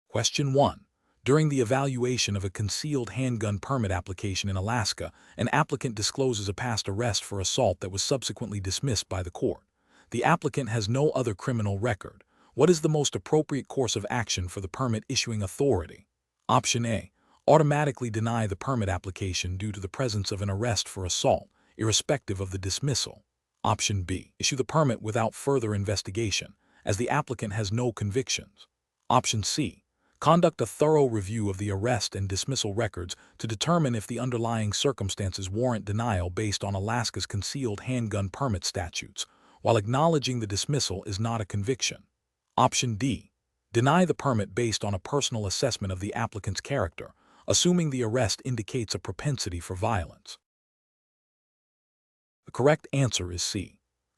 Question 1. During the evaluation of a concealed handgun permit application in Alaska, an applicant discloses a past arrest for assault that was subsequently dismissed by the court. The applicant has no other criminal record. What is the most appropriate course of action for the permit issuing authority? Option A. Automatically deny the permit application due to the presence of an arrest for assault, irrespective of the dismissal. Option B. Issue the permit without further investigation, as the applicant has no convictions. Option C. Conduct a thorough review of the arrest and dismissal records to determine if the underlying circumstances warrant denial based on Alaska's concealed handgun permit statutes, while acknowledging the dismissal is not a conviction. Option D. Deny the permit based on a personal assessment of the applicant's character, assuming the arrest indicates a propensity for violence. The correct answer is C.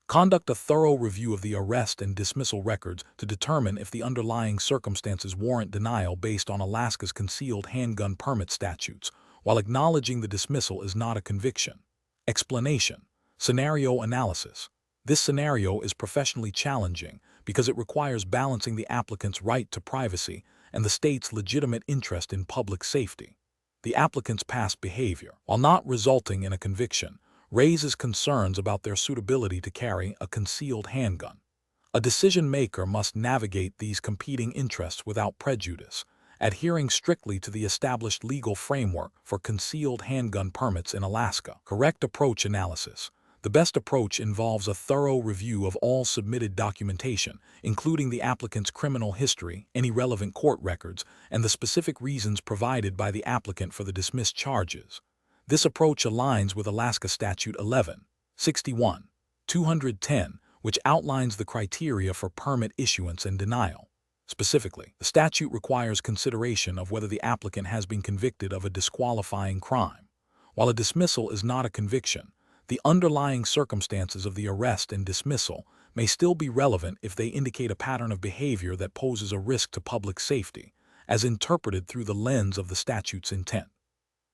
Conduct a thorough review of the arrest and dismissal records to determine if the underlying circumstances warrant denial based on Alaska's concealed handgun permit statutes, while acknowledging the dismissal is not a conviction. Explanation. Scenario analysis. This scenario is professionally challenging because it requires balancing the applicant's right to privacy and the state's legitimate interest in public safety. The applicant's past behavior, while not resulting in a conviction, raises concerns about their suitability to carry a concealed handgun. A decision-maker must navigate these competing interests without prejudice, adhering strictly to the established legal framework for concealed handgun permits in Alaska. Correct approach analysis. The best approach involves a thorough review of all submitted documentation, including the applicant's criminal history, any relevant court records, and the specific reasons provided by the applicant for the dismissed charges. This approach aligns with Alaska Statute 11-61-210, which outlines the criteria for permit issuance and denial. Specifically, the statute requires consideration of whether the applicant has been convicted of a disqualifying crime. While a dismissal is not a conviction, the underlying circumstances of the arrest and dismissal may still be relevant if they indicate a pattern of behavior that poses a risk to public safety, as interpreted through the lens of the statute's intent.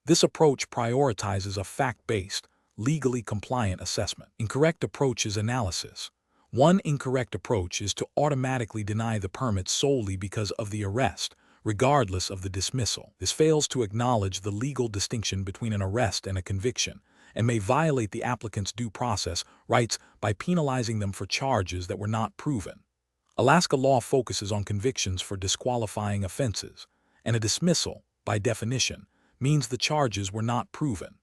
This approach prioritizes a fact-based, legally compliant assessment. Incorrect approach is analysis. One incorrect approach is to automatically deny the permit solely because of the arrest, regardless of the dismissal. This fails to acknowledge the legal distinction between an arrest and a conviction, and may violate the applicant's due process rights by penalizing them for charges that were not proven. Alaska law focuses on convictions for disqualifying offenses, and a dismissal, by definition, means the charges were not proven.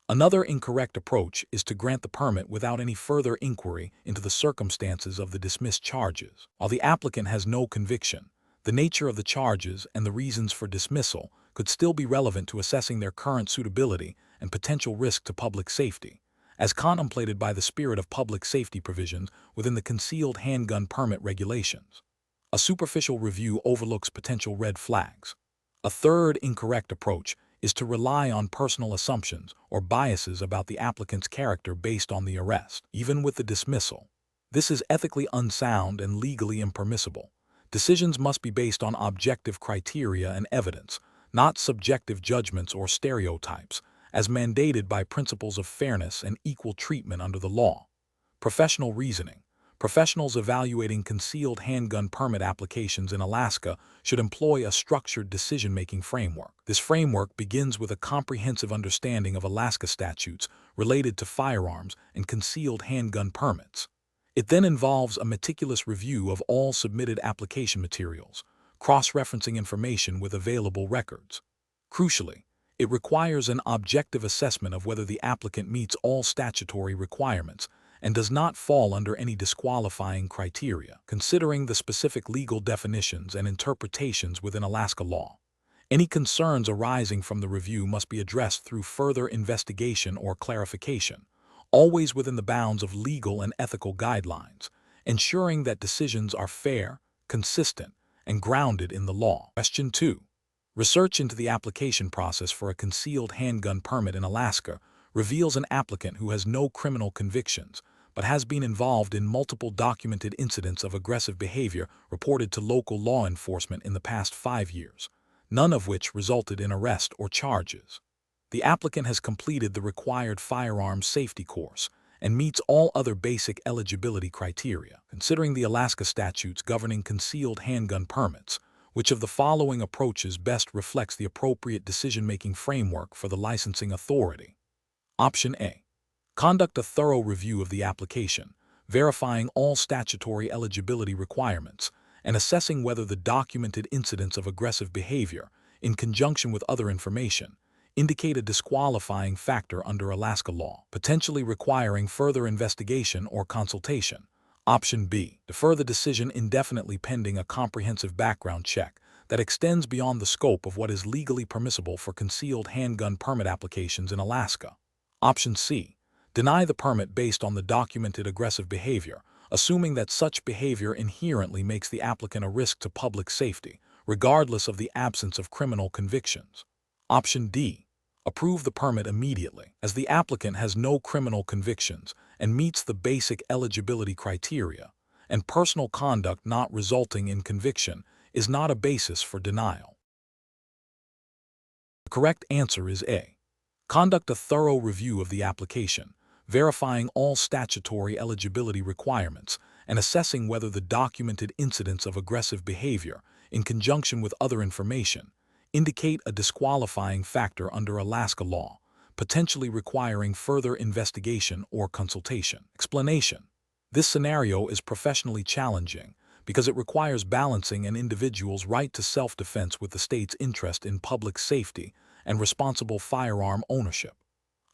Another incorrect approach is to grant the permit without any further inquiry into the circumstances of the dismissed charges. While the applicant has no conviction, the nature of the charges and the reasons for dismissal could still be relevant to assessing their current suitability and potential risk to public safety, as contemplated by the spirit of public safety provisions within the concealed handgun permit regulations. A superficial review overlooks potential red flags. A third incorrect approach is to rely on personal assumptions or biases about the applicant's character based on the arrest, even with the dismissal. This is ethically unsound and legally impermissible. Decisions must be based on objective criteria and evidence, not subjective judgments or stereotypes, as mandated by principles of fairness and equal treatment under the law. Professional reasoning. Professionals evaluating concealed handgun permit applications in Alaska should employ a structured decision-making framework. This framework begins with a comprehensive understanding of Alaska statutes related to firearms and concealed handgun permits. It then involves a meticulous review of all submitted application materials, cross-referencing information with available records. Crucially, it requires an objective assessment of whether the applicant meets all statutory requirements and does not fall under any disqualifying criteria, considering the specific legal definitions and interpretations within Alaska law. Any concerns arising from the review must be addressed through further investigation or clarification, always within the bounds of legal and ethical guidelines, ensuring that decisions are fair, consistent, and grounded in the law. Question 2. Research into the application process for a concealed handgun permit in Alaska reveals an applicant who has no criminal convictions, but has been involved in multiple documented incidents of aggressive behavior reported to local law enforcement in the past 5 years, none of which resulted in arrest or charges. The applicant has completed the required firearms safety course and meets all other basic eligibility criteria. Considering the Alaska statutes governing concealed handgun permits, Which of the following approaches best reflects the appropriate decision-making framework for the licensing authority? Option A. Conduct a thorough review of the application, verifying all statutory eligibility requirements, and assessing whether the documented incidents of aggressive behavior, in conjunction with other information, indicate a disqualifying factor under Alaska law, potentially requiring further investigation or consultation. Option B. Defer the decision indefinitely pending a comprehensive background check that extends beyond the scope of what is legally permissible for concealed handgun permit applications in Alaska. Option C. Deny the permit based on the documented aggressive behavior, assuming that such behavior inherently makes the applicant a risk to public safety, regardless of the absence of criminal convictions. Option D. Approve the permit immediately, as the applicant has no criminal convictions and meets the basic eligibility criteria, and personal conduct not resulting in conviction is not a basis for denial. The correct answer is A. Conduct a thorough review of the application, verifying all statutory eligibility requirements and assessing whether the documented incidents of aggressive behavior, in conjunction with other information, indicate a disqualifying factor under Alaska law, potentially requiring further investigation or consultation. Explanation: this scenario is professionally challenging because it requires balancing an individual's right to self-defense with the state's interest in public safety and responsible firearm ownership.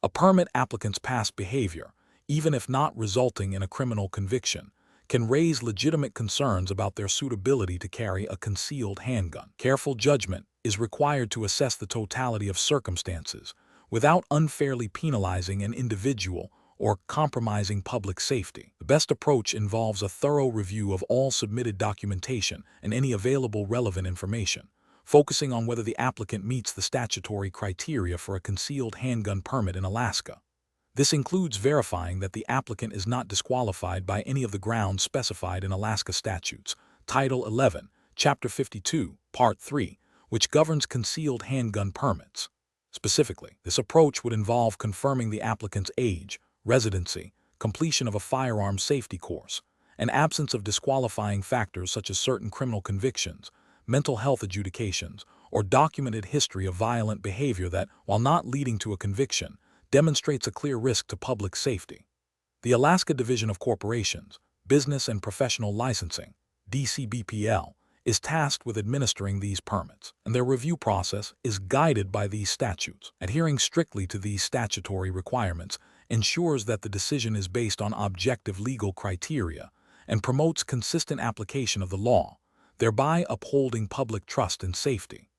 A permit applicant's past behavior, even if not resulting in a criminal conviction, can raise legitimate concerns about their suitability to carry a concealed handgun. Careful judgment is required to assess the totality of circumstances without unfairly penalizing an individual or compromising public safety. The best approach involves a thorough review of all submitted documentation and any available relevant information, focusing on whether the applicant meets the statutory criteria for a concealed handgun permit in Alaska. This includes verifying that the applicant is not disqualified by any of the grounds specified in Alaska statutes, Title 11, Chapter 52, Part 3, which governs concealed handgun permits. Specifically, this approach would involve confirming the applicant's age, residency, completion of a firearm safety course, and absence of disqualifying factors such as certain criminal convictions, mental health adjudications, or documented history of violent behavior that, while not leading to a conviction, demonstrates a clear risk to public safety. The Alaska Division of Corporations, Business and Professional Licensing, DCBPL, is tasked with administering these permits, and their review process is guided by these statutes. Adhering strictly to these statutory requirements ensures that the decision is based on objective legal criteria and promotes consistent application of the law, thereby upholding public trust and safety.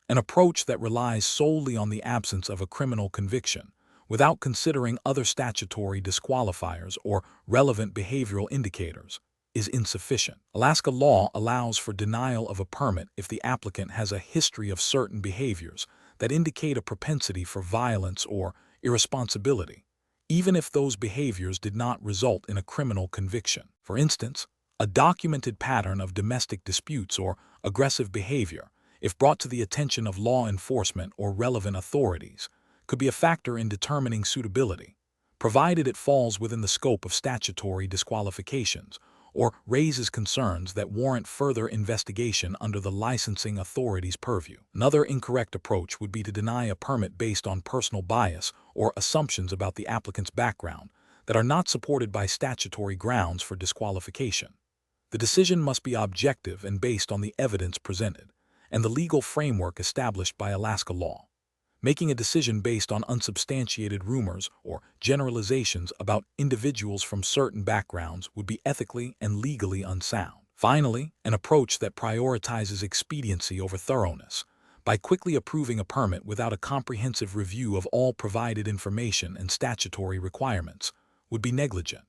An approach that relies solely on the absence of a criminal conviction, without considering other statutory disqualifiers or relevant behavioral indicators, is insufficient. Alaska law allows for denial of a permit if the applicant has a history of certain behaviors that indicate a propensity for violence or irresponsibility, even if those behaviors did not result in a criminal conviction. For instance, a documented pattern of domestic disputes or aggressive behavior, if brought to the attention of law enforcement or relevant authorities, could be a factor in determining suitability, provided it falls within the scope of statutory disqualifications or raises concerns that warrant further investigation under the licensing authority's purview. Another incorrect approach would be to deny a permit based on personal bias or assumptions about the applicant's background that are not supported by statutory grounds for disqualification. The decision must be objective and based on the evidence presented and the legal framework established by Alaska law. Making a decision based on unsubstantiated rumors or generalizations about individuals from certain backgrounds would be ethically and legally unsound. Finally, an approach that prioritizes expediency over thoroughness, by quickly approving a permit without a comprehensive review of all provided information and statutory requirements, would be negligent.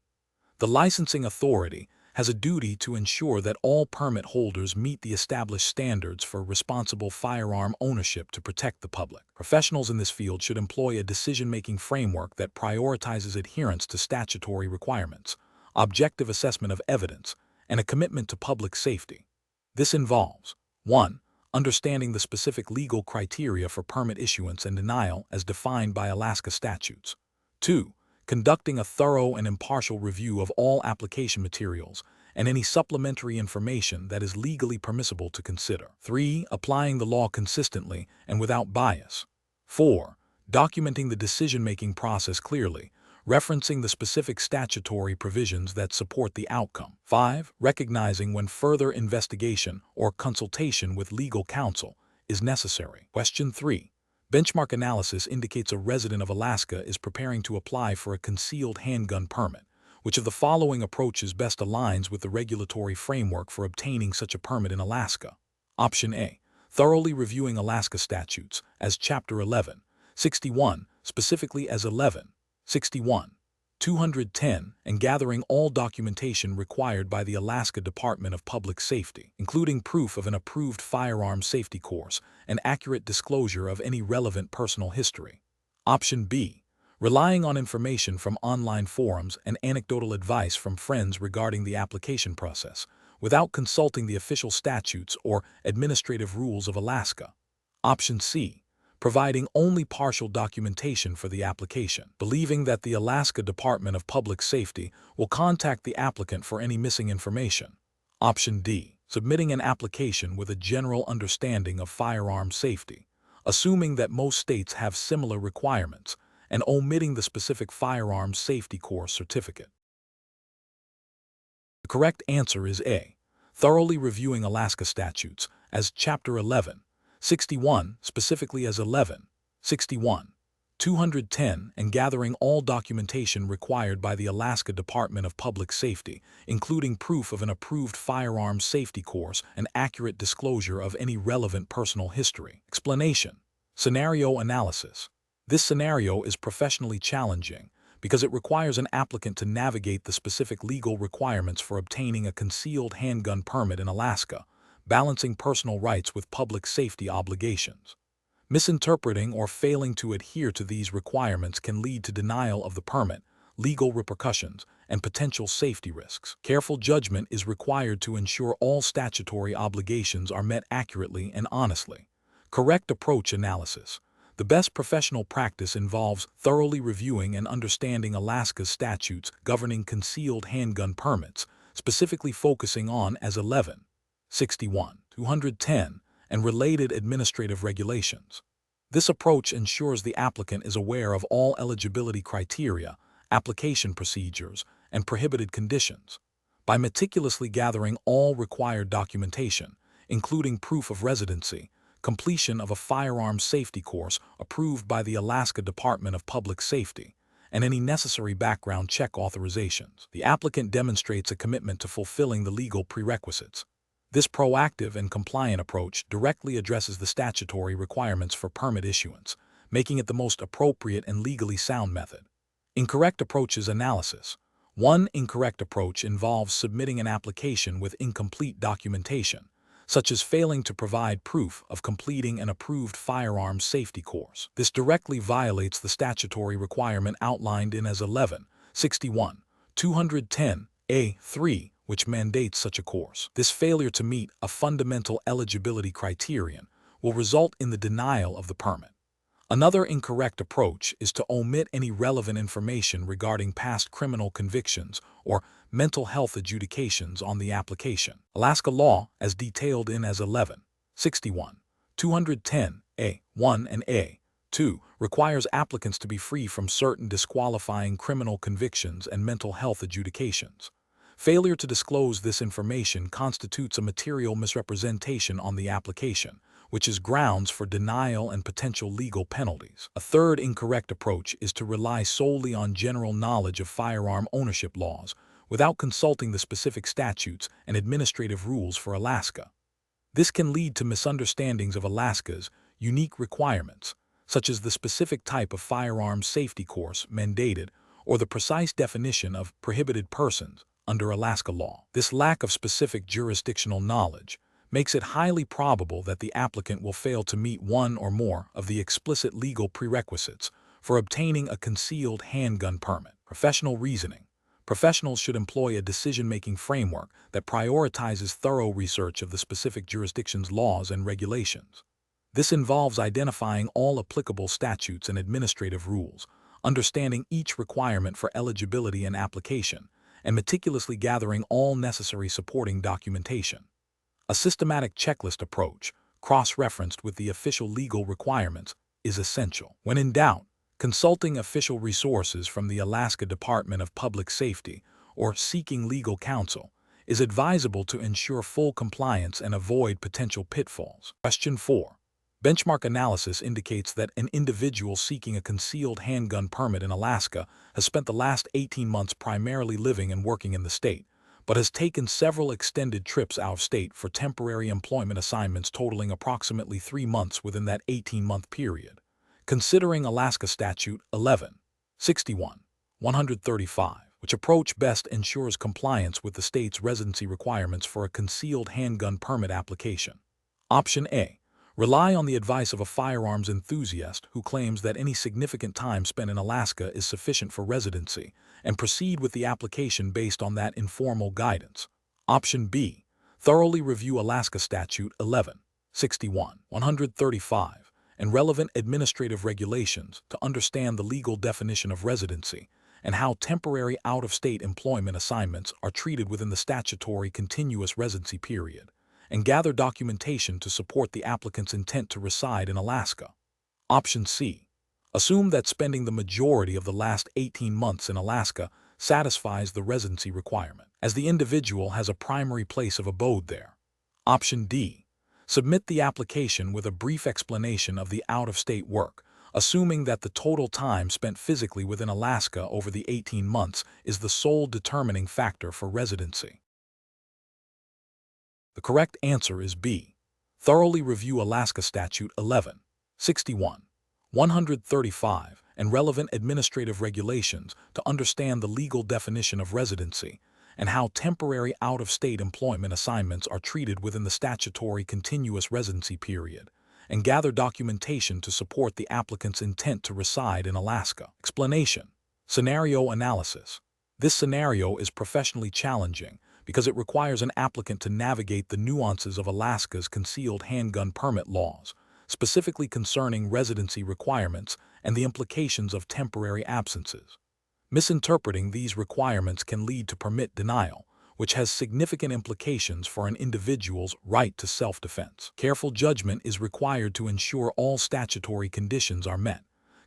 The licensing authority has a duty to ensure that all permit holders meet the established standards for responsible firearm ownership to protect the public. Professionals in this field should employ a decision-making framework that prioritizes adherence to statutory requirements, objective assessment of evidence, and a commitment to public safety. This involves 1. Understanding the specific legal criteria for permit issuance and denial as defined by Alaska statutes. 2. Conducting a thorough and impartial review of all application materials and any supplementary information that is legally permissible to consider. 3. Applying the law consistently and without bias. 4. Documenting the decision-making process clearly, referencing the specific statutory provisions that support the outcome. 5. Recognizing when further investigation or consultation with legal counsel is necessary. Question 3. Benchmark analysis indicates a resident of Alaska is preparing to apply for a concealed handgun permit. Which of the following approaches best aligns with the regulatory framework for obtaining such a permit in Alaska? Option A. Thoroughly reviewing Alaska statutes, as Chapter 11, 61, specifically as 11, 61, 210, and gathering all documentation required by the Alaska Department of Public Safety, including proof of an approved firearms safety course and accurate disclosure of any relevant personal history. Option B. Relying on information from online forums and anecdotal advice from friends regarding the application process, without consulting the official statutes or administrative rules of Alaska. Option C. Providing only partial documentation for the application, believing that the Alaska Department of Public Safety will contact the applicant for any missing information. Option D. Submitting an application with a general understanding of firearms safety, assuming that most states have similar requirements, and omitting the specific firearms safety course certificate. The correct answer is A. Thoroughly reviewing Alaska statutes, as Chapter 11, 61, specifically as 11, 61, 210, and gathering all documentation required by the Alaska Department of Public Safety, including proof of an approved firearms safety course and accurate disclosure of any relevant personal history. Explanation. Scenario analysis. This scenario is professionally challenging because it requires an applicant to navigate the specific legal requirements for obtaining a concealed handgun permit in Alaska, balancing personal rights with public safety obligations. Misinterpreting or failing to adhere to these requirements can lead to denial of the permit, legal repercussions, and potential safety risks. Careful judgment is required to ensure all statutory obligations are met accurately and honestly. Correct approach analysis. The best professional practice involves thoroughly reviewing and understanding Alaska's statutes governing concealed handgun permits, specifically focusing on as 11, 61, 210, and related administrative regulations. This approach ensures the applicant is aware of all eligibility criteria, application procedures, and prohibited conditions. By meticulously gathering all required documentation, including proof of residency, completion of a firearms safety course approved by the Alaska Department of Public Safety, and any necessary background check authorizations, the applicant demonstrates a commitment to fulfilling the legal prerequisites. This proactive and compliant approach directly addresses the statutory requirements for permit issuance, making it the most appropriate and legally sound method. Incorrect approaches analysis. One incorrect approach involves submitting an application with incomplete documentation, such as failing to provide proof of completing an approved firearms safety course. This directly violates the statutory requirement outlined in as 11, 61, 210, A3, which mandates such a course. This failure to meet a fundamental eligibility criterion will result in the denial of the permit. Another incorrect approach is to omit any relevant information regarding past criminal convictions or mental health adjudications on the application. Alaska law, as detailed in as 11, 61, 210, A1 and A2, requires applicants to be free from certain disqualifying criminal convictions and mental health adjudications. Failure to disclose this information constitutes a material misrepresentation on the application, which is grounds for denial and potential legal penalties. A third incorrect approach is to rely solely on general knowledge of firearm ownership laws without consulting the specific statutes and administrative rules for Alaska. This can lead to misunderstandings of Alaska's unique requirements, such as the specific type of firearms safety course mandated or the precise definition of prohibited persons under Alaska law. This lack of specific jurisdictional knowledge makes it highly probable that the applicant will fail to meet one or more of the explicit legal prerequisites for obtaining a concealed handgun permit. Professional reasoning. Professionals should employ a decision-making framework that prioritizes thorough research of the specific jurisdiction's laws and regulations. This involves identifying all applicable statutes and administrative rules, understanding each requirement for eligibility and application, and meticulously gathering all necessary supporting documentation. A systematic checklist approach, cross-referenced with the official legal requirements, is essential. When in doubt, consulting official resources from the Alaska Department of Public Safety or seeking legal counsel is advisable to ensure full compliance and avoid potential pitfalls. Question 4. Benchmark analysis indicates that an individual seeking a concealed handgun permit in Alaska has spent the last 18 months primarily living and working in the state, but has taken several extended trips out of state for temporary employment assignments totaling approximately 3 months within that 18-month period. Considering Alaska Statute 11-61-135, which approach best ensures compliance with the state's residency requirements for a concealed handgun permit application. Option A. Rely on the advice of a firearms enthusiast who claims that any significant time spent in Alaska is sufficient for residency, and proceed with the application based on that informal guidance. Option B. Thoroughly review Alaska Statute 11-61-135 and relevant administrative regulations to understand the legal definition of residency and how temporary out-of-state employment assignments are treated within the statutory continuous residency period, and gather documentation to support the applicant's intent to reside in Alaska. Option C. Assume that spending the majority of the last 18 months in Alaska satisfies the residency requirement, as the individual has a primary place of abode there. Option D. Submit the application with a brief explanation of the out-of-state work, assuming that the total time spent physically within Alaska over the 18 months is the sole determining factor for residency. The correct answer is B. Thoroughly review Alaska Statute 11-61-135 and relevant administrative regulations to understand the legal definition of residency and how temporary out-of-state employment assignments are treated within the statutory continuous residency period, and gather documentation to support the applicant's intent to reside in Alaska. Explanation. Scenario analysis. This scenario is professionally challenging because it requires an applicant to navigate the nuances of Alaska's concealed handgun permit laws, specifically concerning residency requirements and the implications of temporary absences. Misinterpreting these requirements can lead to permit denial, which has significant implications for an individual's right to self-defense. Careful judgment is required to ensure all statutory conditions are met.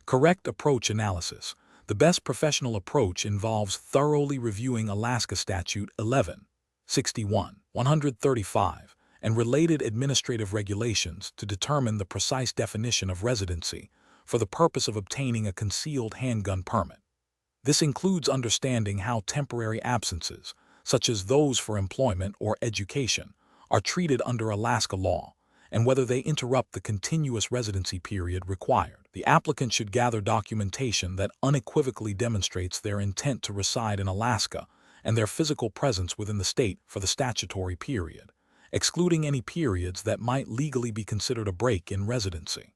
Correct approach analysis. The best professional approach involves thoroughly reviewing Alaska Statute 11-61-135 and related administrative regulations to determine the precise definition of residency for the purpose of obtaining a concealed handgun permit. This includes understanding how temporary absences, such as those for employment or education, are treated under Alaska law, and whether they interrupt the continuous residency period required. The applicant should gather documentation that unequivocally demonstrates their intent to reside in Alaska and their physical presence within the state for the statutory period, excluding any periods that might legally be considered a break in residency.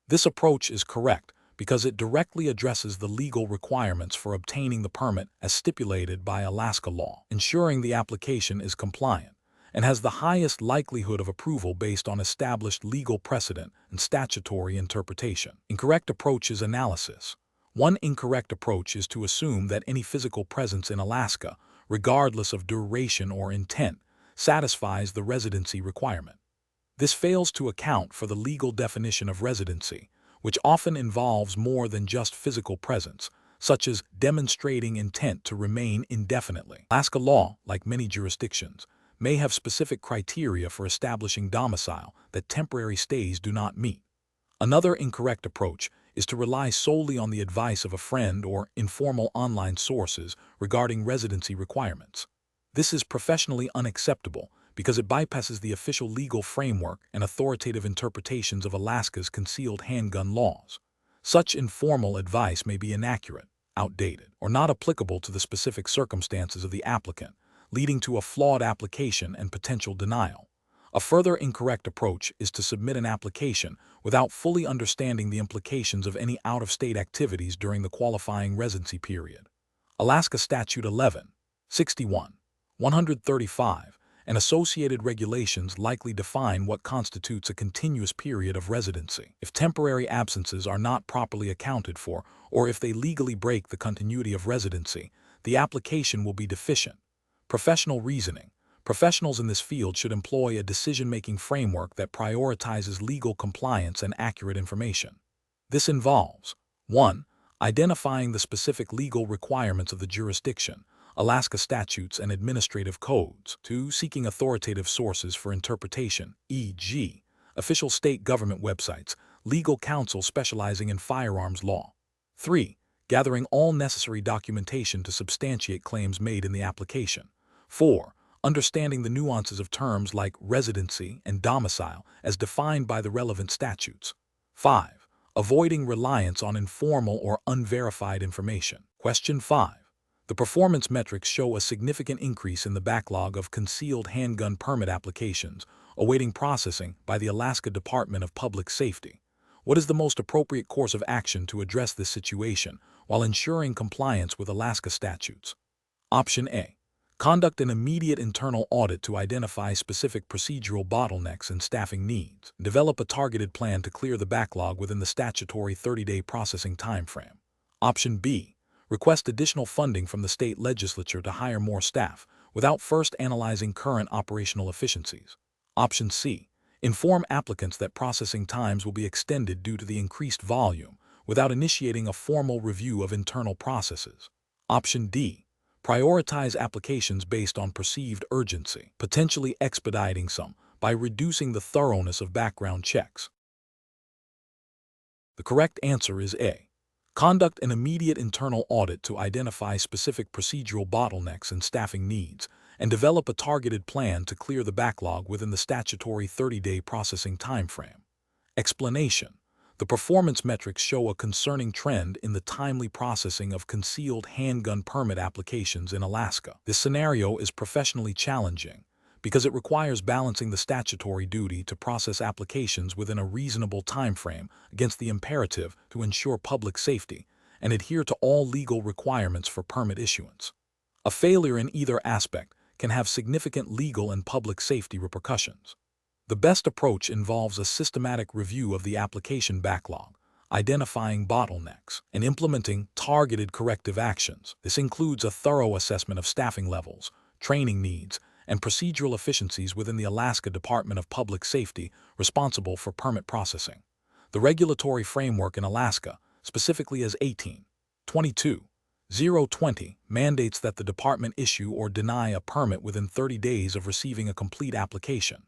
This approach is correct because it directly addresses the legal requirements for obtaining the permit as stipulated by Alaska law, ensuring the application is compliant and has the highest likelihood of approval based on established legal precedent and statutory interpretation. Incorrect approach is analysis. One incorrect approach is to assume that any physical presence in Alaska, regardless of duration or intent, satisfies the residency requirement. This fails to account for the legal definition of residency, which often involves more than just physical presence, such as demonstrating intent to remain indefinitely. Alaska law, like many jurisdictions, may have specific criteria for establishing domicile that temporary stays do not meet. Another incorrect approach is to rely solely on the advice of a friend or informal online sources regarding residency requirements. This is professionally unacceptable because it bypasses the official legal framework and authoritative interpretations of Alaska's concealed handgun laws. Such informal advice may be inaccurate, outdated, or not applicable to the specific circumstances of the applicant, leading to a flawed application and potential denial. A further incorrect approach is to submit an application without fully understanding the implications of any out-of-state activities during the qualifying residency period. Alaska Statute 11-61-135 and associated regulations likely define what constitutes a continuous period of residency. If temporary absences are not properly accounted for, or if they legally break the continuity of residency, the application will be deficient. Professional reasoning. Professionals in this field should employ a decision-making framework that prioritizes legal compliance and accurate information. This involves 1. Identifying the specific legal requirements of the jurisdiction, Alaska statutes and administrative codes. 2. Seeking authoritative sources for interpretation, e.g., official state government websites, legal counsel specializing in firearms law. 3. Gathering all necessary documentation to substantiate claims made in the application. 4. Understanding the nuances of terms like residency and domicile as defined by the relevant statutes. 5. Avoiding reliance on informal or unverified information. Question 5. The performance metrics show a significant increase in the backlog of concealed handgun permit applications awaiting processing by the Alaska Department of Public Safety. What is the most appropriate course of action to address this situation while ensuring compliance with Alaska statutes? Option A. Conduct an immediate internal audit to identify specific procedural bottlenecks and staffing needs. Develop a targeted plan to clear the backlog within the statutory 30-day processing timeframe. Option B. Request additional funding from the state legislature to hire more staff without first analyzing current operational efficiencies. Option C. Inform applicants that processing times will be extended due to the increased volume without initiating a formal review of internal processes. Option D. Prioritize applications based on perceived urgency, potentially expediting some by reducing the thoroughness of background checks. The correct answer is A. Conduct an immediate internal audit to identify specific procedural bottlenecks and staffing needs, and develop a targeted plan to clear the backlog within the statutory 30-day processing timeframe. Explanation. The performance metrics show a concerning trend in the timely processing of concealed handgun permit applications in Alaska. This scenario is professionally challenging because it requires balancing the statutory duty to process applications within a reasonable timeframe against the imperative to ensure public safety and adhere to all legal requirements for permit issuance. A failure in either aspect can have significant legal and public safety repercussions. The best approach involves a systematic review of the application backlog, identifying bottlenecks, and implementing targeted corrective actions. This includes a thorough assessment of staffing levels, training needs, and procedural efficiencies within the Alaska Department of Public Safety responsible for permit processing. The regulatory framework in Alaska, specifically as 18.22.020, mandates that the department issue or deny a permit within 30 days of receiving a complete application.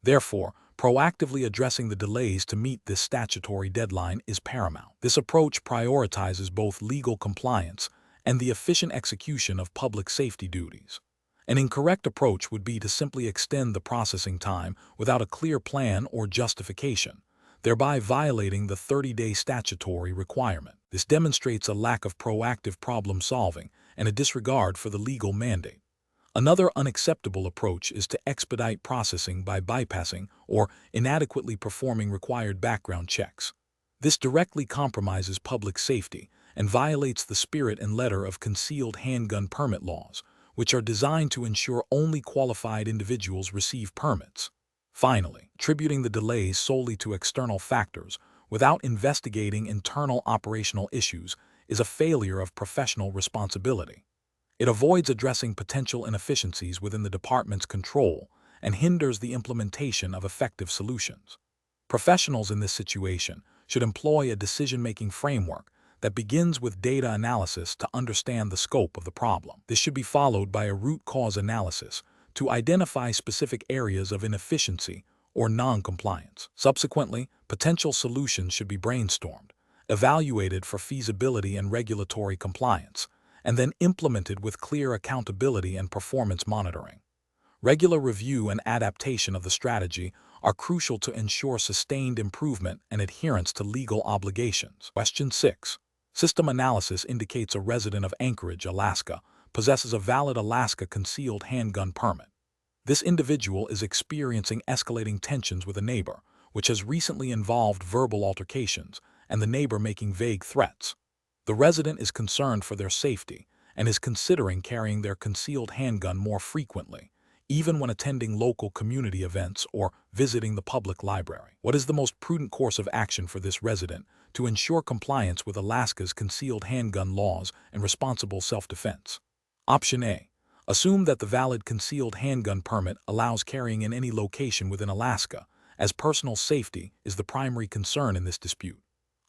Therefore, proactively addressing the delays to meet this statutory deadline is paramount. This approach prioritizes both legal compliance and the efficient execution of public safety duties. An incorrect approach would be to simply extend the processing time without a clear plan or justification, thereby violating the 30-day statutory requirement. This demonstrates a lack of proactive problem solving and a disregard for the legal mandate. Another unacceptable approach is to expedite processing by bypassing or inadequately performing required background checks. This directly compromises public safety and violates the spirit and letter of concealed handgun permit laws, which are designed to ensure only qualified individuals receive permits. Finally, attributing the delays solely to external factors without investigating internal operational issues is a failure of professional responsibility. It avoids addressing potential inefficiencies within the department's control and hinders the implementation of effective solutions. Professionals in this situation should employ a decision-making framework that begins with data analysis to understand the scope of the problem. This should be followed by a root cause analysis to identify specific areas of inefficiency or non-compliance. Subsequently, potential solutions should be brainstormed, evaluated for feasibility and regulatory compliance, and then implemented with clear accountability and performance monitoring. Regular review and adaptation of the strategy are crucial to ensure sustained improvement and adherence to legal obligations. Question 6. System analysis indicates a resident of Anchorage, Alaska, possesses a valid Alaska concealed handgun permit. This individual is experiencing escalating tensions with a neighbor, which has recently involved verbal altercations and the neighbor making vague threats. The resident is concerned for their safety and is considering carrying their concealed handgun more frequently, even when attending local community events or visiting the public library. What is the most prudent course of action for this resident to ensure compliance with Alaska's concealed handgun laws and responsible self-defense? Option A. Assume that the valid concealed handgun permit allows carrying in any location within Alaska, as personal safety is the primary concern in this dispute.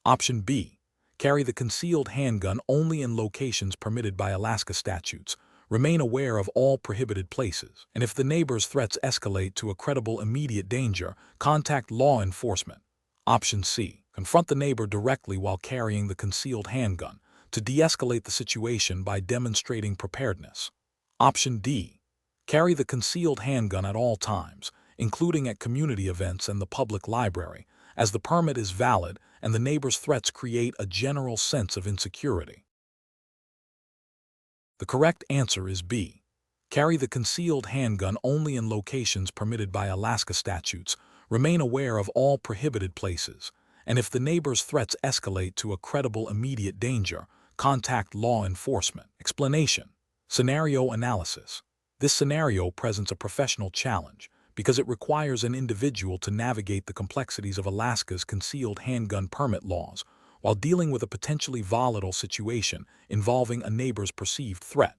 Option B. Carry the concealed handgun only in locations permitted by Alaska statutes. Remain aware of all prohibited places, and if the neighbor's threats escalate to a credible immediate danger, contact law enforcement. Option C. Confront the neighbor directly while carrying the concealed handgun to de-escalate the situation by demonstrating preparedness. Option D. Carry the concealed handgun at all times, including at community events and the public library, as the permit is valid and the neighbor's threats create a general sense of insecurity. The correct answer is B. Carry the concealed handgun only in locations permitted by Alaska statutes. Remain aware of all prohibited places, and if the neighbor's threats escalate to a credible immediate danger, contact law enforcement. Explanation. Scenario analysis. This scenario presents a professional challenge because it requires an individual to navigate the complexities of Alaska's concealed handgun permit laws while dealing with a potentially volatile situation involving a neighbor's perceived threat.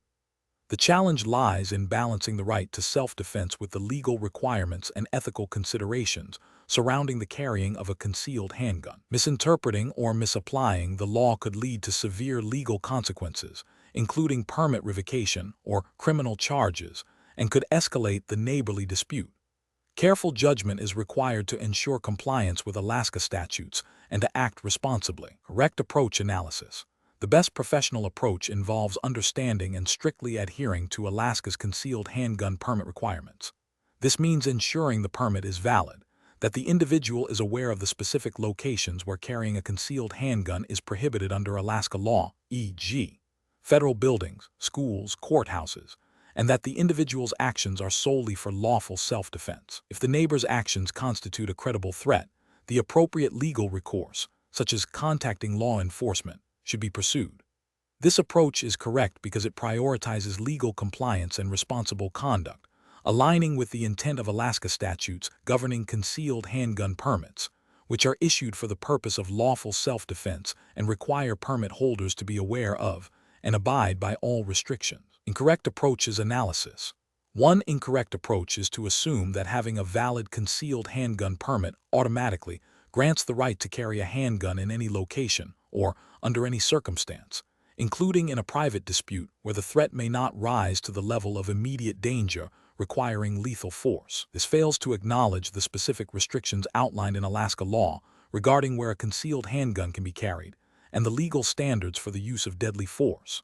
The challenge lies in balancing the right to self-defense with the legal requirements and ethical considerations surrounding the carrying of a concealed handgun. Misinterpreting or misapplying the law could lead to severe legal consequences, including permit revocation or criminal charges, and could escalate the neighborly dispute. Careful judgment is required to ensure compliance with Alaska statutes and to act responsibly. Correct approach analysis. The best professional approach involves understanding and strictly adhering to Alaska's concealed handgun permit requirements. This means ensuring the permit is valid, that the individual is aware of the specific locations where carrying a concealed handgun is prohibited under Alaska law, e.g., federal buildings, schools, courthouses, and that the individual's actions are solely for lawful self-defense. If the neighbor's actions constitute a credible threat, the appropriate legal recourse, such as contacting law enforcement, should be pursued. This approach is correct because it prioritizes legal compliance and responsible conduct, aligning with the intent of Alaska statutes governing concealed handgun permits, which are issued for the purpose of lawful self-defense and require permit holders to be aware of and abide by all restrictions. Incorrect approach is analysis. One incorrect approach is to assume that having a valid concealed handgun permit automatically grants the right to carry a handgun in any location or under any circumstance, including in a private dispute where the threat may not rise to the level of immediate danger requiring lethal force. This fails to acknowledge the specific restrictions outlined in Alaska law regarding where a concealed handgun can be carried and the legal standards for the use of deadly force.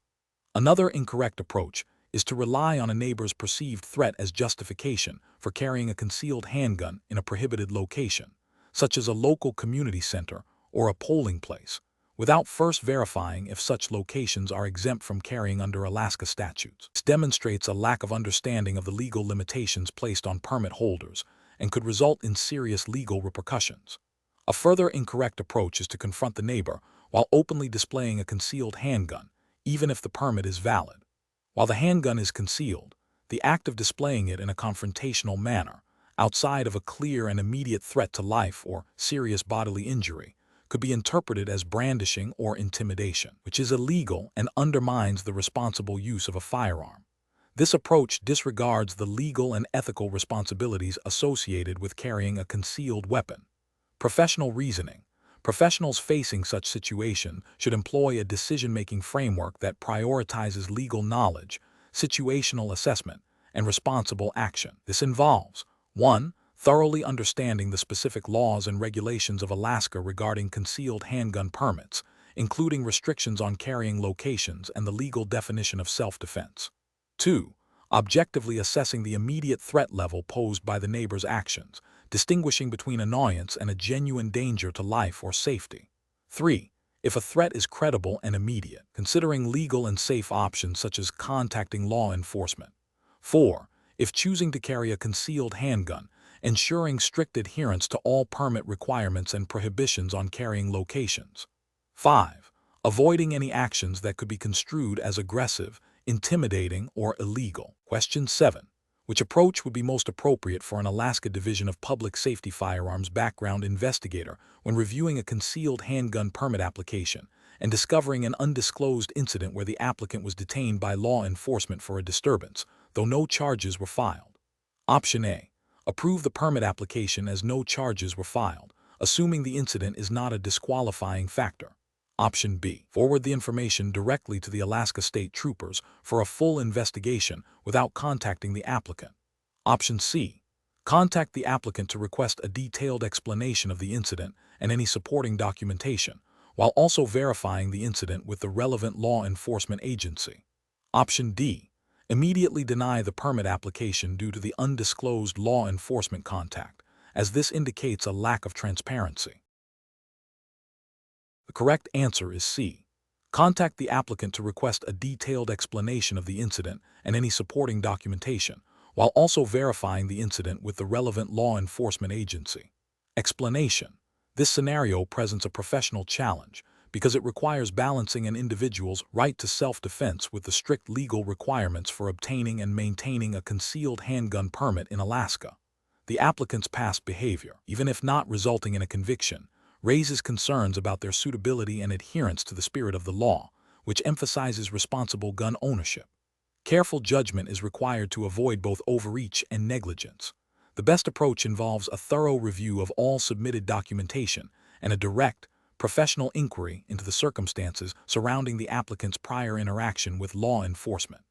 Another incorrect approach is to rely on a neighbor's perceived threat as justification for carrying a concealed handgun in a prohibited location, such as a local community center or a polling place, without first verifying if such locations are exempt from carrying under Alaska statutes. This demonstrates a lack of understanding of the legal limitations placed on permit holders and could result in serious legal repercussions. A further incorrect approach is to confront the neighbor while openly displaying a concealed handgun, even if the permit is valid. While the handgun is concealed, the act of displaying it in a confrontational manner, outside of a clear and immediate threat to life or serious bodily injury, could be interpreted as brandishing or intimidation, which is illegal and undermines the responsible use of a firearm. This approach disregards the legal and ethical responsibilities associated with carrying a concealed weapon. Professional reasoning. Professionals facing such situation should employ a decision-making framework that prioritizes legal knowledge, situational assessment, and responsible action. This involves 1. Thoroughly understanding the specific laws and regulations of Alaska regarding concealed handgun permits, including restrictions on carrying locations and the legal definition of self-defense. 2. Objectively assessing the immediate threat level posed by the neighbor's actions, distinguishing between annoyance and a genuine danger to life or safety. 3. If a threat is credible and immediate, considering legal and safe options such as contacting law enforcement. 4. If choosing to carry a concealed handgun, ensuring strict adherence to all permit requirements and prohibitions on carrying locations. 5. Avoiding any actions that could be construed as aggressive, intimidating, or illegal. Question 7. Which approach would be most appropriate for an Alaska Division of Public Safety firearms background investigator when reviewing a concealed handgun permit application, and discovering an undisclosed incident where the applicant was detained by law enforcement for a disturbance, though no charges were filed. Option A. Approve the permit application as no charges were filed, assuming the incident is not a disqualifying factor. Option B. Forward the information directly to the Alaska State Troopers for a full investigation without contacting the applicant. Option C. Contact the applicant to request a detailed explanation of the incident and any supporting documentation, while also verifying the incident with the relevant law enforcement agency. Option D. Immediately deny the permit application due to the undisclosed law enforcement contact, as this indicates a lack of transparency. The correct answer is C. Contact the applicant to request a detailed explanation of the incident and any supporting documentation, while also verifying the incident with the relevant law enforcement agency. Explanation. This scenario presents a professional challenge because it requires balancing an individual's right to self-defense with the strict legal requirements for obtaining and maintaining a concealed handgun permit in Alaska. The applicant's past behavior, even if not resulting in a conviction, raises concerns about their suitability and adherence to the spirit of the law, which emphasizes responsible gun ownership. Careful judgment is required to avoid both overreach and negligence. The best approach involves a thorough review of all submitted documentation and a direct, professional inquiry into the circumstances surrounding the applicant's prior interaction with law enforcement.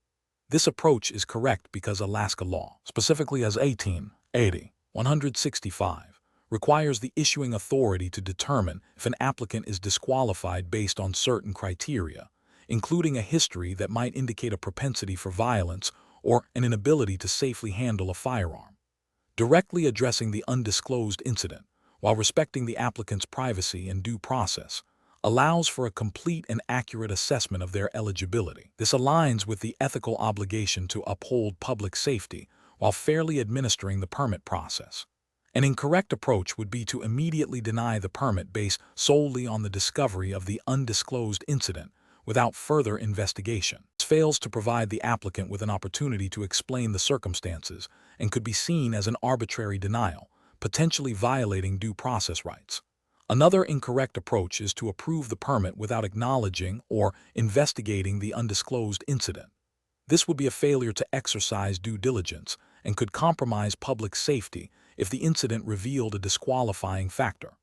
This approach is correct because Alaska law, specifically as 1880-165, requires the issuing authority to determine if an applicant is disqualified based on certain criteria, including a history that might indicate a propensity for violence or an inability to safely handle a firearm. Directly addressing the undisclosed incident, while respecting the applicant's privacy and due process, allows for a complete and accurate assessment of their eligibility. This aligns with the ethical obligation to uphold public safety while fairly administering the permit process. An incorrect approach would be to immediately deny the permit based solely on the discovery of the undisclosed incident without further investigation. This fails to provide the applicant with an opportunity to explain the circumstances and could be seen as an arbitrary denial, potentially violating due process rights. Another incorrect approach is to approve the permit without acknowledging or investigating the undisclosed incident. This would be a failure to exercise due diligence and could compromise public safety if the incident revealed a disqualifying factor.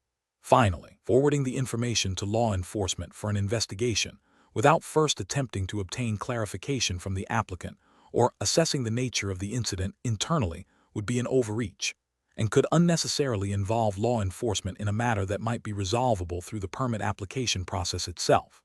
Finally, forwarding the information to law enforcement for an investigation without first attempting to obtain clarification from the applicant or assessing the nature of the incident internally would be an overreach and could unnecessarily involve law enforcement in a matter that might be resolvable through the permit application process itself.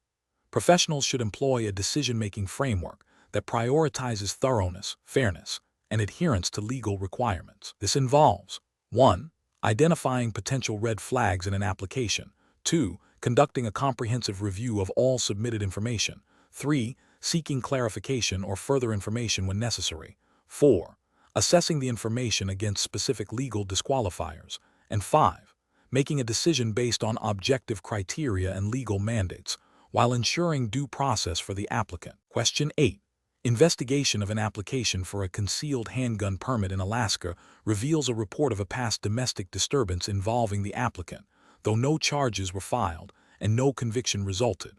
Professionals should employ a decision-making framework that prioritizes thoroughness, fairness, and adherence to legal requirements. This involves 1. Identifying potential red flags in an application, 2. Conducting a comprehensive review of all submitted information, 3. Seeking clarification or further information when necessary, 4. Assessing the information against specific legal disqualifiers, and 5. Making a decision based on objective criteria and legal mandates, while ensuring due process for the applicant. Question 8. Investigation of an application for a concealed handgun permit in Alaska reveals a report of a past domestic disturbance involving the applicant, though no charges were filed and no conviction resulted.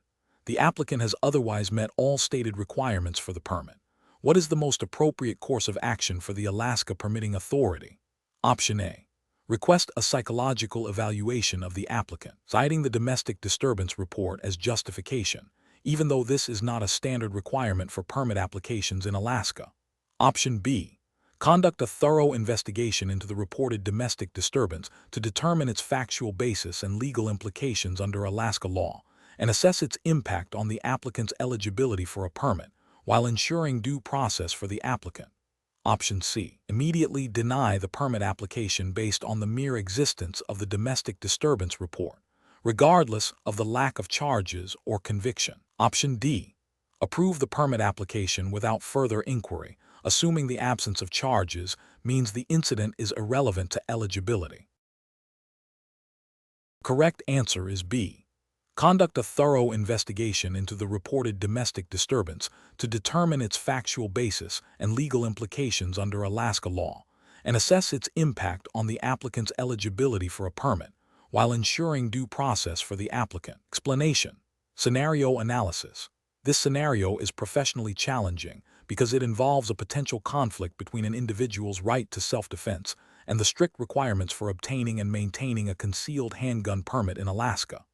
The applicant has otherwise met all stated requirements for the permit. What is the most appropriate course of action for the Alaska Permitting Authority? Option A. Request a psychological evaluation of the applicant, citing the domestic disturbance report as justification, even though this is not a standard requirement for permit applications in Alaska. Option B. Conduct a thorough investigation into the reported domestic disturbance to determine its factual basis and legal implications under Alaska law, and assess its impact on the applicant's eligibility for a permit, while ensuring due process for the applicant. Option C. Immediately deny the permit application based on the mere existence of the domestic disturbance report, regardless of the lack of charges or conviction. Option D. Approve the permit application without further inquiry, assuming the absence of charges means the incident is irrelevant to eligibility. Correct answer is B. Conduct a thorough investigation into the reported domestic disturbance to determine its factual basis and legal implications under Alaska law, and assess its impact on the applicant's eligibility for a permit, while ensuring due process for the applicant. Explanation. Scenario analysis. This scenario is professionally challenging because it involves a potential conflict between an individual's right to self-defense and the strict requirements for obtaining and maintaining a concealed handgun permit in Alaska.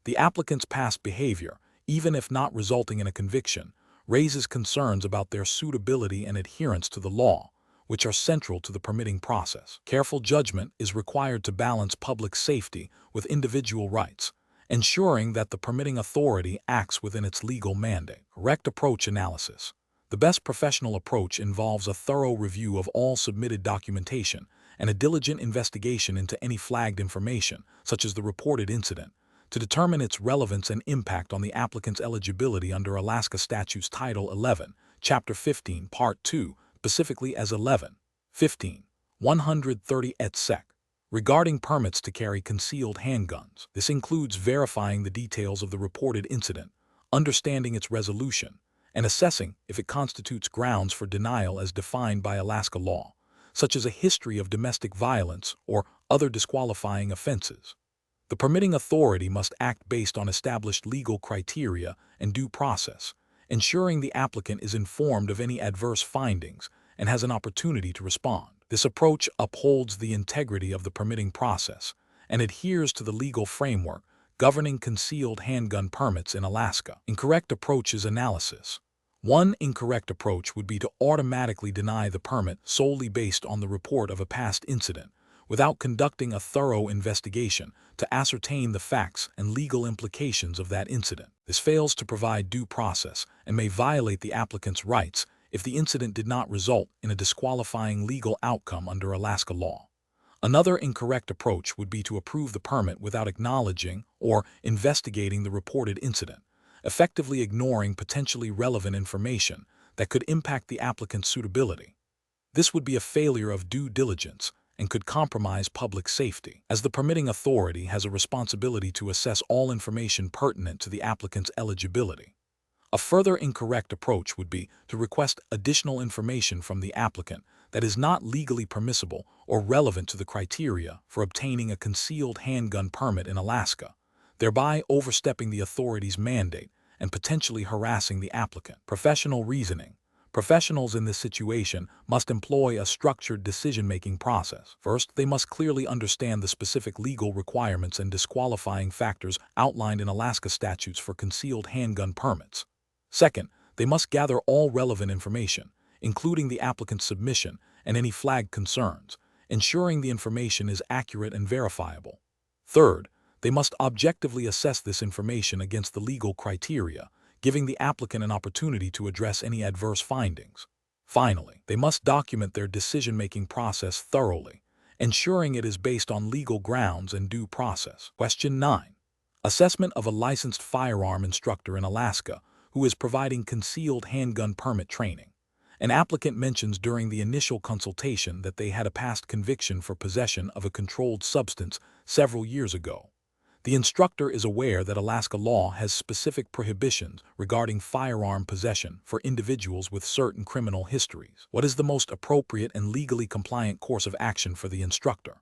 The applicant's past behavior, even if not resulting in a conviction, raises concerns about their suitability and adherence to the law, which are central to the permitting process. Careful judgment is required to balance public safety with individual rights, ensuring that the permitting authority acts within its legal mandate. Correct approach analysis. The best professional approach involves a thorough review of all submitted documentation and a diligent investigation into any flagged information, such as the reported incident, to determine its relevance and impact on the applicant's eligibility under Alaska Statutes Title 11, Chapter 15, Part 2, specifically as 11.15, 130 et sec. Regarding permits to carry concealed handguns. This includes verifying the details of the reported incident, understanding its resolution, and assessing if it constitutes grounds for denial as defined by Alaska law, such as a history of domestic violence or other disqualifying offenses. The permitting authority must act based on established legal criteria and due process, ensuring the applicant is informed of any adverse findings and has an opportunity to respond. This approach upholds the integrity of the permitting process and adheres to the legal framework governing concealed handgun permits in Alaska. Incorrect approaches analysis. One incorrect approach would be to automatically deny the permit solely based on the report of a past incident, without conducting a thorough investigation to ascertain the facts and legal implications of that incident. This fails to provide due process and may violate the applicant's rights if the incident did not result in a disqualifying legal outcome under Alaska law. Another incorrect approach would be to approve the permit without acknowledging or investigating the reported incident, effectively ignoring potentially relevant information that could impact the applicant's suitability. This would be a failure of due diligence and could compromise public safety, as the permitting authority has a responsibility to assess all information pertinent to the applicant's eligibility. A further incorrect approach would be to request additional information from the applicant that is not legally permissible or relevant to the criteria for obtaining a concealed handgun permit in Alaska, thereby overstepping the authority's mandate and potentially harassing the applicant. Professional reasoning. Professionals in this situation must employ a structured decision-making process. First, they must clearly understand the specific legal requirements and disqualifying factors outlined in Alaska statutes for concealed handgun permits. Second, they must gather all relevant information, including the applicant's submission and any flagged concerns, ensuring the information is accurate and verifiable. Third, they must objectively assess this information against the legal criteria, giving the applicant an opportunity to address any adverse findings. Finally, they must document their decision-making process thoroughly, ensuring it is based on legal grounds and due process. Question 9. Assessment of a licensed firearm instructor in Alaska who is providing concealed handgun permit training. An applicant mentions during the initial consultation that they had a past conviction for possession of a controlled substance several years ago. The instructor is aware that Alaska law has specific prohibitions regarding firearm possession for individuals with certain criminal histories. What is the most appropriate and legally compliant course of action for the instructor?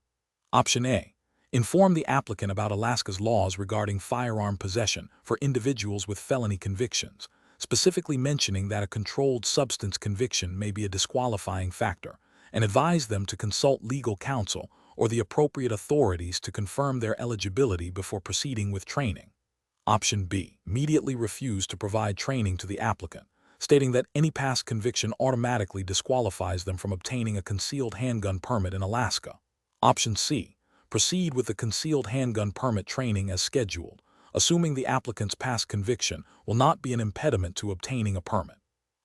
Option A. Inform the applicant about Alaska's laws regarding firearm possession for individuals with felony convictions, specifically mentioning that a controlled substance conviction may be a disqualifying factor, and advise them to consult legal counsel or the appropriate authorities to confirm their eligibility before proceeding with training. Option B. Immediately refuse to provide training to the applicant, stating that any past conviction automatically disqualifies them from obtaining a concealed handgun permit in Alaska. Option C. Proceed with the concealed handgun permit training as scheduled, assuming the applicant's past conviction will not be an impediment to obtaining a permit.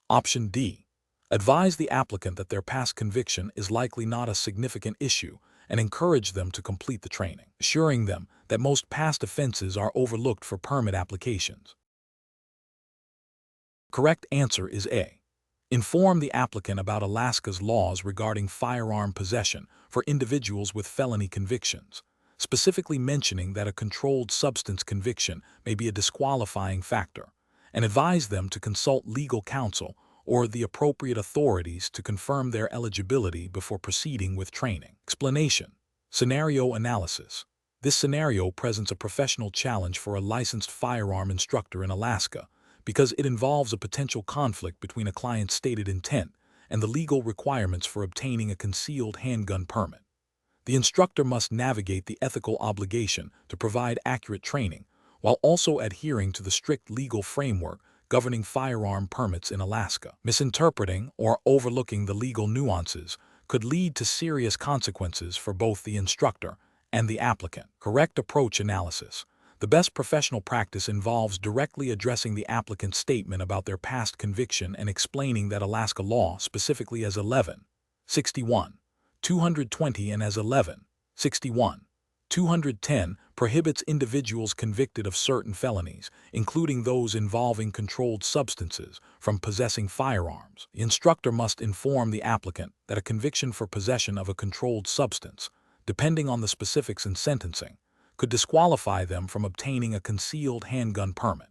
Option D. Advise the applicant that their past conviction is likely not a significant issue and encourage them to complete the training, assuring them that most past offenses are overlooked for permit applications. Correct answer is A. Inform the applicant about Alaska's laws regarding firearm possession for individuals with felony convictions, specifically mentioning that a controlled substance conviction may be a disqualifying factor, and advise them to consult legal counsel or the appropriate authorities to confirm their eligibility before proceeding with training. Explanation. Scenario analysis. This scenario presents a professional challenge for a licensed firearm instructor in Alaska because it involves a potential conflict between a client's stated intent and the legal requirements for obtaining a concealed handgun permit. The instructor must navigate the ethical obligation to provide accurate training while also adhering to the strict legal framework governing firearm permits in Alaska. Misinterpreting or overlooking the legal nuances could lead to serious consequences for both the instructor and the applicant. Correct approach analysis. The best professional practice involves directly addressing the applicant's statement about their past conviction and explaining that Alaska law, specifically as 1161, 220 and as 1161, 210, prohibits individuals convicted of certain felonies, including those involving controlled substances, from possessing firearms. The instructor must inform the applicant that a conviction for possession of a controlled substance, depending on the specifics in sentencing, could disqualify them from obtaining a concealed handgun permit.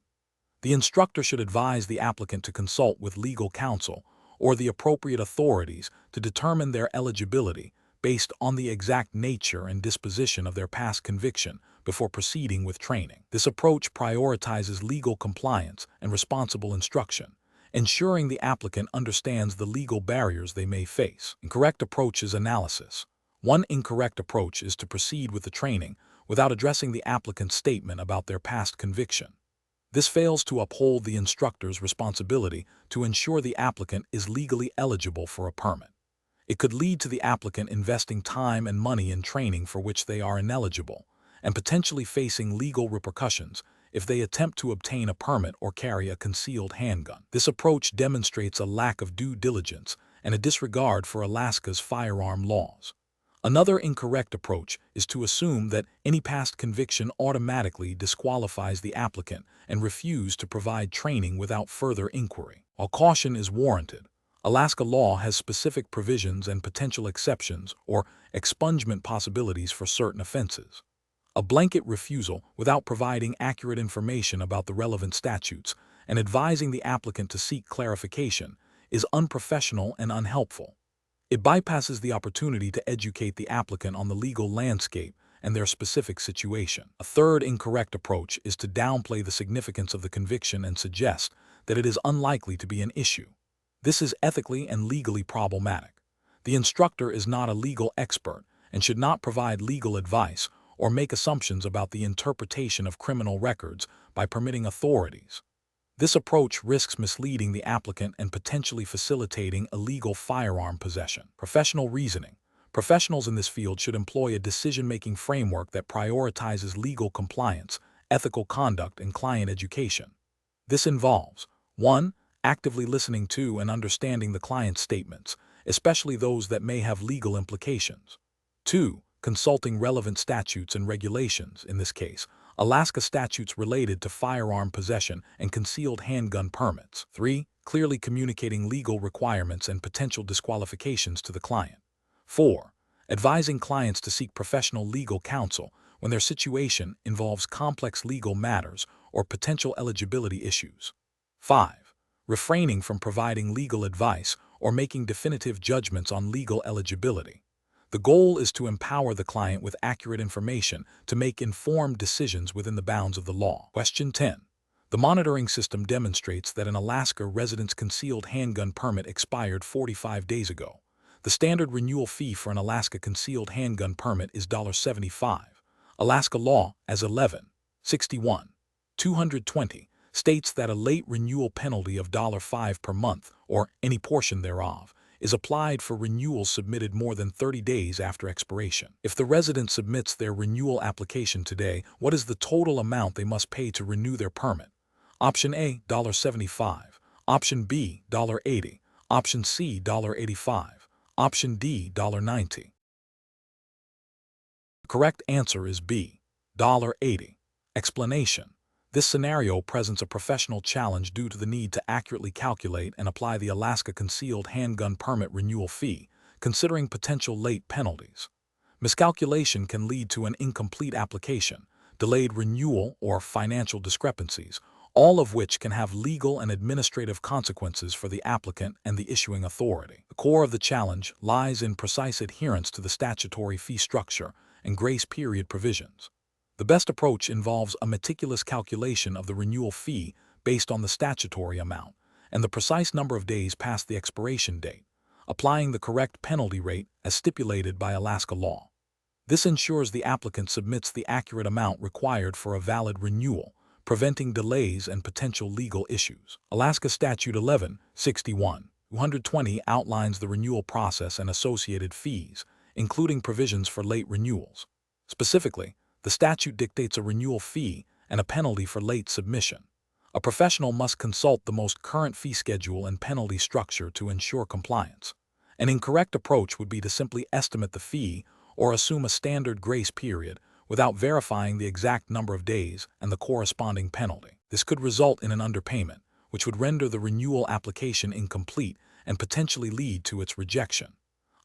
The instructor should advise the applicant to consult with legal counsel or the appropriate authorities to determine their eligibility based on the exact nature and disposition of their past conviction before proceeding with training. This approach prioritizes legal compliance and responsible instruction, ensuring the applicant understands the legal barriers they may face. Incorrect approaches analysis. One incorrect approach is to proceed with the training without addressing the applicant's statement about their past conviction. This fails to uphold the instructor's responsibility to ensure the applicant is legally eligible for a permit. It could lead to the applicant investing time and money in training for which they are ineligible, and potentially facing legal repercussions if they attempt to obtain a permit or carry a concealed handgun. This approach demonstrates a lack of due diligence and a disregard for Alaska's firearm laws. Another incorrect approach is to assume that any past conviction automatically disqualifies the applicant and refuse to provide training without further inquiry. While caution is warranted, Alaska law has specific provisions and potential exceptions or expungement possibilities for certain offenses. A blanket refusal without providing accurate information about the relevant statutes and advising the applicant to seek clarification is unprofessional and unhelpful. It bypasses the opportunity to educate the applicant on the legal landscape and their specific situation. A third incorrect approach is to downplay the significance of the conviction and suggest that it is unlikely to be an issue. This is ethically and legally problematic. The instructor is not a legal expert and should not provide legal advice or make assumptions about the interpretation of criminal records by permitting authorities. This approach risks misleading the applicant and potentially facilitating illegal firearm possession. Professional reasoning. Professionals in this field should employ a decision-making framework that prioritizes legal compliance, ethical conduct, and client education. This involves 1. Actively listening to and understanding the client's statements, especially those that may have legal implications. 2. Consulting relevant statutes and regulations, in this case, Alaska statutes related to firearm possession and concealed handgun permits. 3. Clearly communicating legal requirements and potential disqualifications to the client. 4. Advising clients to seek professional legal counsel when their situation involves complex legal matters or potential eligibility issues. 5. Refraining from providing legal advice or making definitive judgments on legal eligibility. The goal is to empower the client with accurate information to make informed decisions within the bounds of the law. Question 10. The monitoring system demonstrates that an Alaska resident's concealed handgun permit expired 45 days ago. The standard renewal fee for an Alaska concealed handgun permit is $75. Alaska law, as 1161, 220, states that a late renewal penalty of $5 per month, or any portion thereof, is applied for renewals submitted more than 30 days after expiration. If the resident submits their renewal application today, what is the total amount they must pay to renew their permit? Option A, $75. Option B, $80. Option C, $85. Option D, $90. The correct answer is B, $80. Explanation. This scenario presents a professional challenge due to the need to accurately calculate and apply the Alaska concealed handgun permit renewal fee, considering potential late penalties. Miscalculation can lead to an incomplete application, delayed renewal, or financial discrepancies, all of which can have legal and administrative consequences for the applicant and the issuing authority. The core of the challenge lies in precise adherence to the statutory fee structure and grace period provisions. The best approach involves a meticulous calculation of the renewal fee based on the statutory amount and the precise number of days past the expiration date, applying the correct penalty rate as stipulated by Alaska law. This ensures the applicant submits the accurate amount required for a valid renewal, preventing delays and potential legal issues. Alaska Statute 11-61-220 outlines the renewal process and associated fees, including provisions for late renewals. Specifically, the statute dictates a renewal fee and a penalty for late submission. A professional must consult the most current fee schedule and penalty structure to ensure compliance. An incorrect approach would be to simply estimate the fee or assume a standard grace period without verifying the exact number of days and the corresponding penalty. This could result in an underpayment, which would render the renewal application incomplete and potentially lead to its rejection.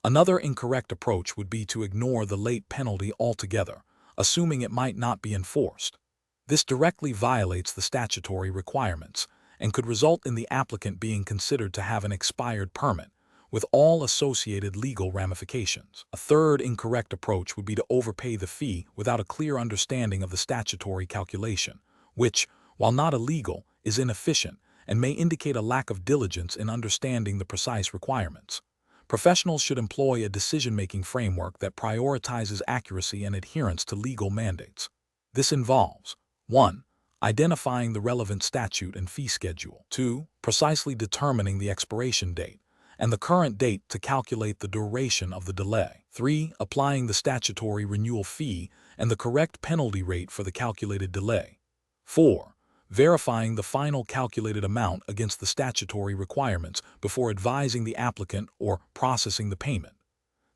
Another incorrect approach would be to ignore the late penalty altogether, assuming it might not be enforced. This directly violates the statutory requirements and could result in the applicant being considered to have an expired permit, with all associated legal ramifications. A third incorrect approach would be to overpay the fee without a clear understanding of the statutory calculation, which, while not illegal, is inefficient and may indicate a lack of diligence in understanding the precise requirements. Professionals should employ a decision-making framework that prioritizes accuracy and adherence to legal mandates. This involves 1. Identifying the relevant statute and fee schedule. 2. Precisely determining the expiration date and the current date to calculate the duration of the delay. 3. Applying the statutory renewal fee and the correct penalty rate for the calculated delay. 4. Verifying the final calculated amount against the statutory requirements before advising the applicant or processing the payment.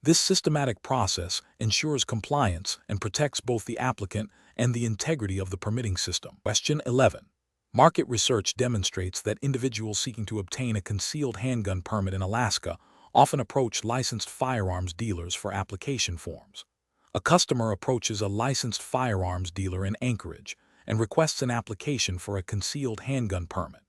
This systematic process ensures compliance and protects both the applicant and the integrity of the permitting system. Question 11. Market research demonstrates that individuals seeking to obtain a concealed handgun permit in Alaska often approach licensed firearms dealers for application forms. A customer approaches a licensed firearms dealer in Anchorage and requests an application for a concealed handgun permit.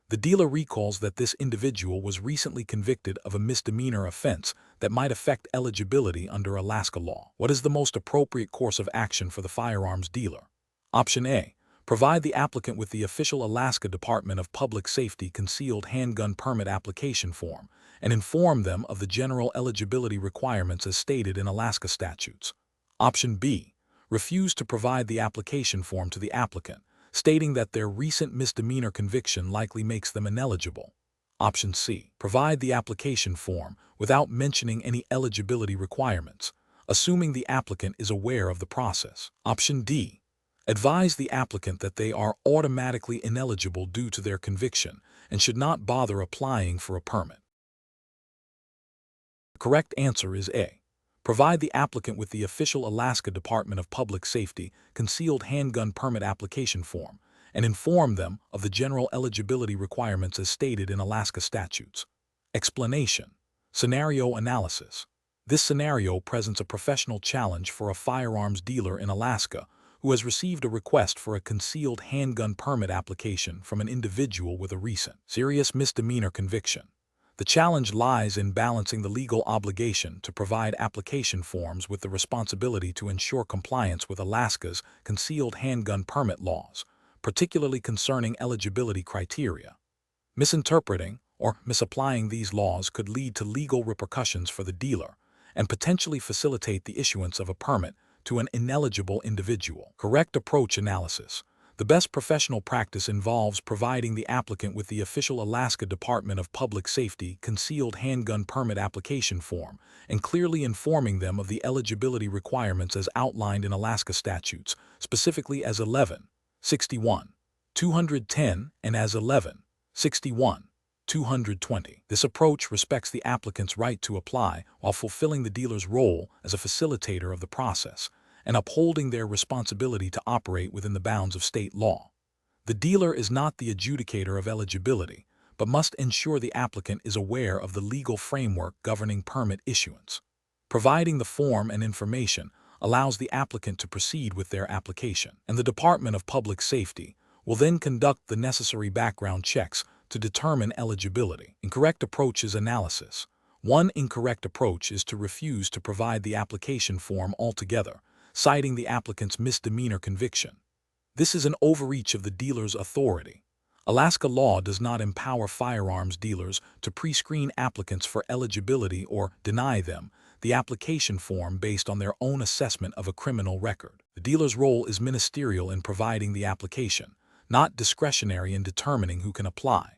The dealer recalls that this individual was recently convicted of a misdemeanor offense that might affect eligibility under Alaska law. What is the most appropriate course of action for the firearms dealer? Option A. Provide the applicant with the official Alaska Department of Public Safety concealed handgun permit application form and inform them of the general eligibility requirements as stated in Alaska statutes. Option B. Refuse to provide the application form to the applicant, stating that their recent misdemeanor conviction likely makes them ineligible. Option C. Provide the application form without mentioning any eligibility requirements, assuming the applicant is aware of the process. Option D. Advise the applicant that they are automatically ineligible due to their conviction and should not bother applying for a permit. The correct answer is A. Provide the applicant with the official Alaska Department of Public Safety concealed handgun permit application form and inform them of the general eligibility requirements as stated in Alaska statutes. Explanation. Scenario analysis. This scenario presents a professional challenge for a firearms dealer in Alaska who has received a request for a concealed handgun permit application from an individual with a recent, serious misdemeanor conviction. The challenge lies in balancing the legal obligation to provide application forms with the responsibility to ensure compliance with Alaska's concealed handgun permit laws, particularly concerning eligibility criteria. Misinterpreting or misapplying these laws could lead to legal repercussions for the dealer and potentially facilitate the issuance of a permit to an ineligible individual. Correct approach analysis. The best professional practice involves providing the applicant with the official Alaska Department of Public Safety concealed handgun permit application form and clearly informing them of the eligibility requirements as outlined in Alaska statutes, specifically as 11-61-210 and as 11-61-220. This approach respects the applicant's right to apply while fulfilling the dealer's role as a facilitator of the process and upholding their responsibility to operate within the bounds of state law. The dealer is not the adjudicator of eligibility, but must ensure the applicant is aware of the legal framework governing permit issuance. Providing the form and information allows the applicant to proceed with their application, and the Department of Public Safety will then conduct the necessary background checks to determine eligibility. Incorrect approaches analysis. One incorrect approach is to refuse to provide the application form altogether, citing the applicant's misdemeanor conviction. This is an overreach of the dealer's authority. Alaska law does not empower firearms dealers to pre-screen applicants for eligibility or deny them the application form based on their own assessment of a criminal record. The dealer's role is ministerial in providing the application, not discretionary in determining who can apply.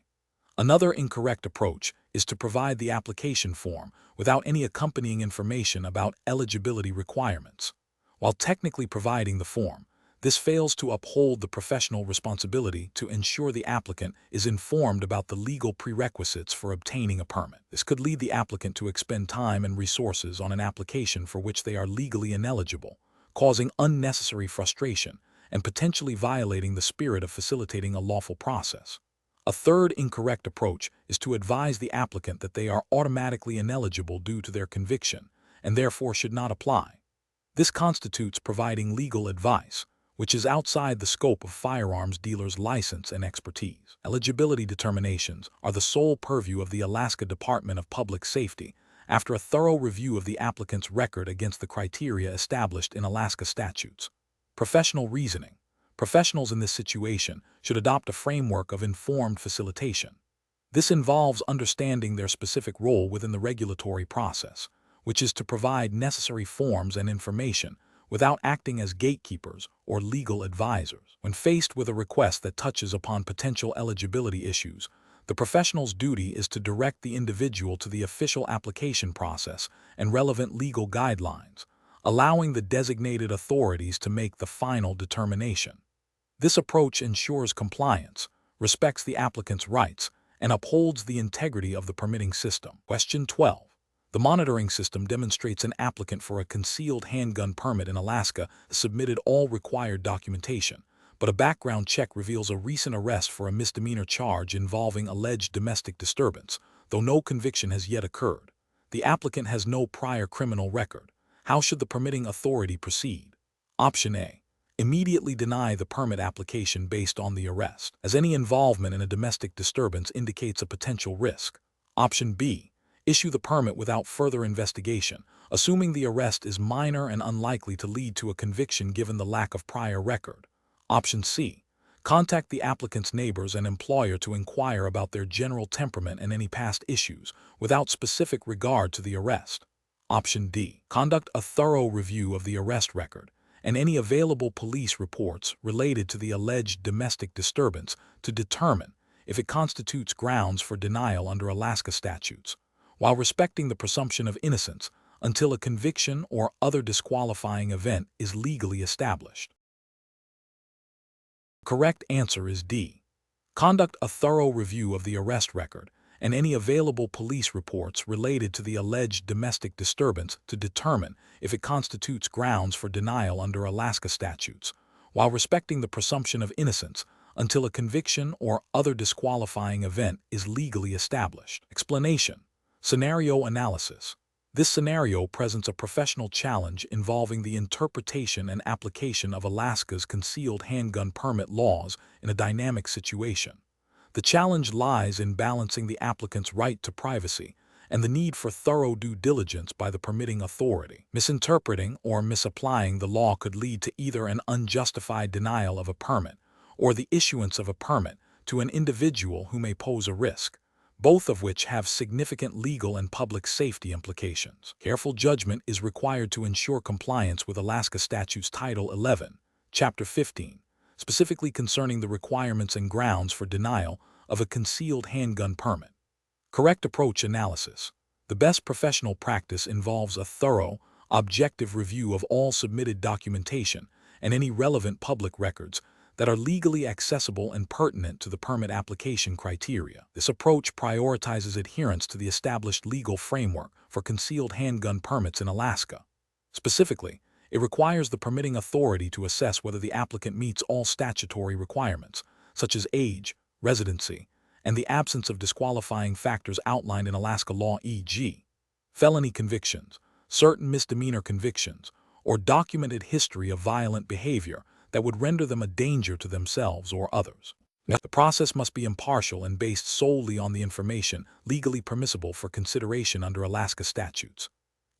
Another incorrect approach is to provide the application form without any accompanying information about eligibility requirements. While technically providing the form, this fails to uphold the professional responsibility to ensure the applicant is informed about the legal prerequisites for obtaining a permit. This could lead the applicant to expend time and resources on an application for which they are legally ineligible, causing unnecessary frustration and potentially violating the spirit of facilitating a lawful process. A third incorrect approach is to advise the applicant that they are automatically ineligible due to their conviction and therefore should not apply. This constitutes providing legal advice, which is outside the scope of firearms dealers' license and expertise. Eligibility determinations are the sole purview of the Alaska Department of Public Safety after a thorough review of the applicant's record against the criteria established in Alaska statutes. Professional reasoning. Professionals in this situation should adopt a framework of informed facilitation. This involves understanding their specific role within the regulatory process, which is to provide necessary forms and information without acting as gatekeepers or legal advisors. When faced with a request that touches upon potential eligibility issues, the professional's duty is to direct the individual to the official application process and relevant legal guidelines, allowing the designated authorities to make the final determination. This approach ensures compliance, respects the applicant's rights, and upholds the integrity of the permitting system. Question 12. The monitoring system demonstrates an applicant for a concealed handgun permit in Alaska submitted all required documentation, but a background check reveals a recent arrest for a misdemeanor charge involving alleged domestic disturbance, though no conviction has yet occurred. The applicant has no prior criminal record. How should the permitting authority proceed? Option A. Immediately deny the permit application based on the arrest, as any involvement in a domestic disturbance indicates a potential risk. Option B. Issue the permit without further investigation, assuming the arrest is minor and unlikely to lead to a conviction given the lack of prior record. Option C. Contact the applicant's neighbors and employer to inquire about their general temperament and any past issues, without specific regard to the arrest. Option D. Conduct a thorough review of the arrest record and any available police reports related to the alleged domestic disturbance to determine if it constitutes grounds for denial under Alaska statutes, while respecting the presumption of innocence until a conviction or other disqualifying event is legally established. The correct answer is D. Conduct a thorough review of the arrest record and any available police reports related to the alleged domestic disturbance to determine if it constitutes grounds for denial under Alaska statutes, while respecting the presumption of innocence until a conviction or other disqualifying event is legally established. Explanation. Scenario analysis. This scenario presents a professional challenge involving the interpretation and application of Alaska's concealed handgun permit laws in a dynamic situation. The challenge lies in balancing the applicant's right to privacy and the need for thorough due diligence by the permitting authority. Misinterpreting or misapplying the law could lead to either an unjustified denial of a permit or the issuance of a permit to an individual who may pose a risk, both of which have significant legal and public safety implications. Careful judgment is required to ensure compliance with Alaska Statutes Title 11, Chapter 15, specifically concerning the requirements and grounds for denial of a concealed handgun permit. Correct approach analysis. The best professional practice involves a thorough, objective review of all submitted documentation and any relevant public records that are legally accessible and pertinent to the permit application criteria. This approach prioritizes adherence to the established legal framework for concealed handgun permits in Alaska. Specifically, it requires the permitting authority to assess whether the applicant meets all statutory requirements, such as age, residency, and the absence of disqualifying factors outlined in Alaska law, e.g., felony convictions, certain misdemeanor convictions, or documented history of violent behavior that would render them a danger to themselves or others. The process must be impartial and based solely on the information legally permissible for consideration under Alaska statutes.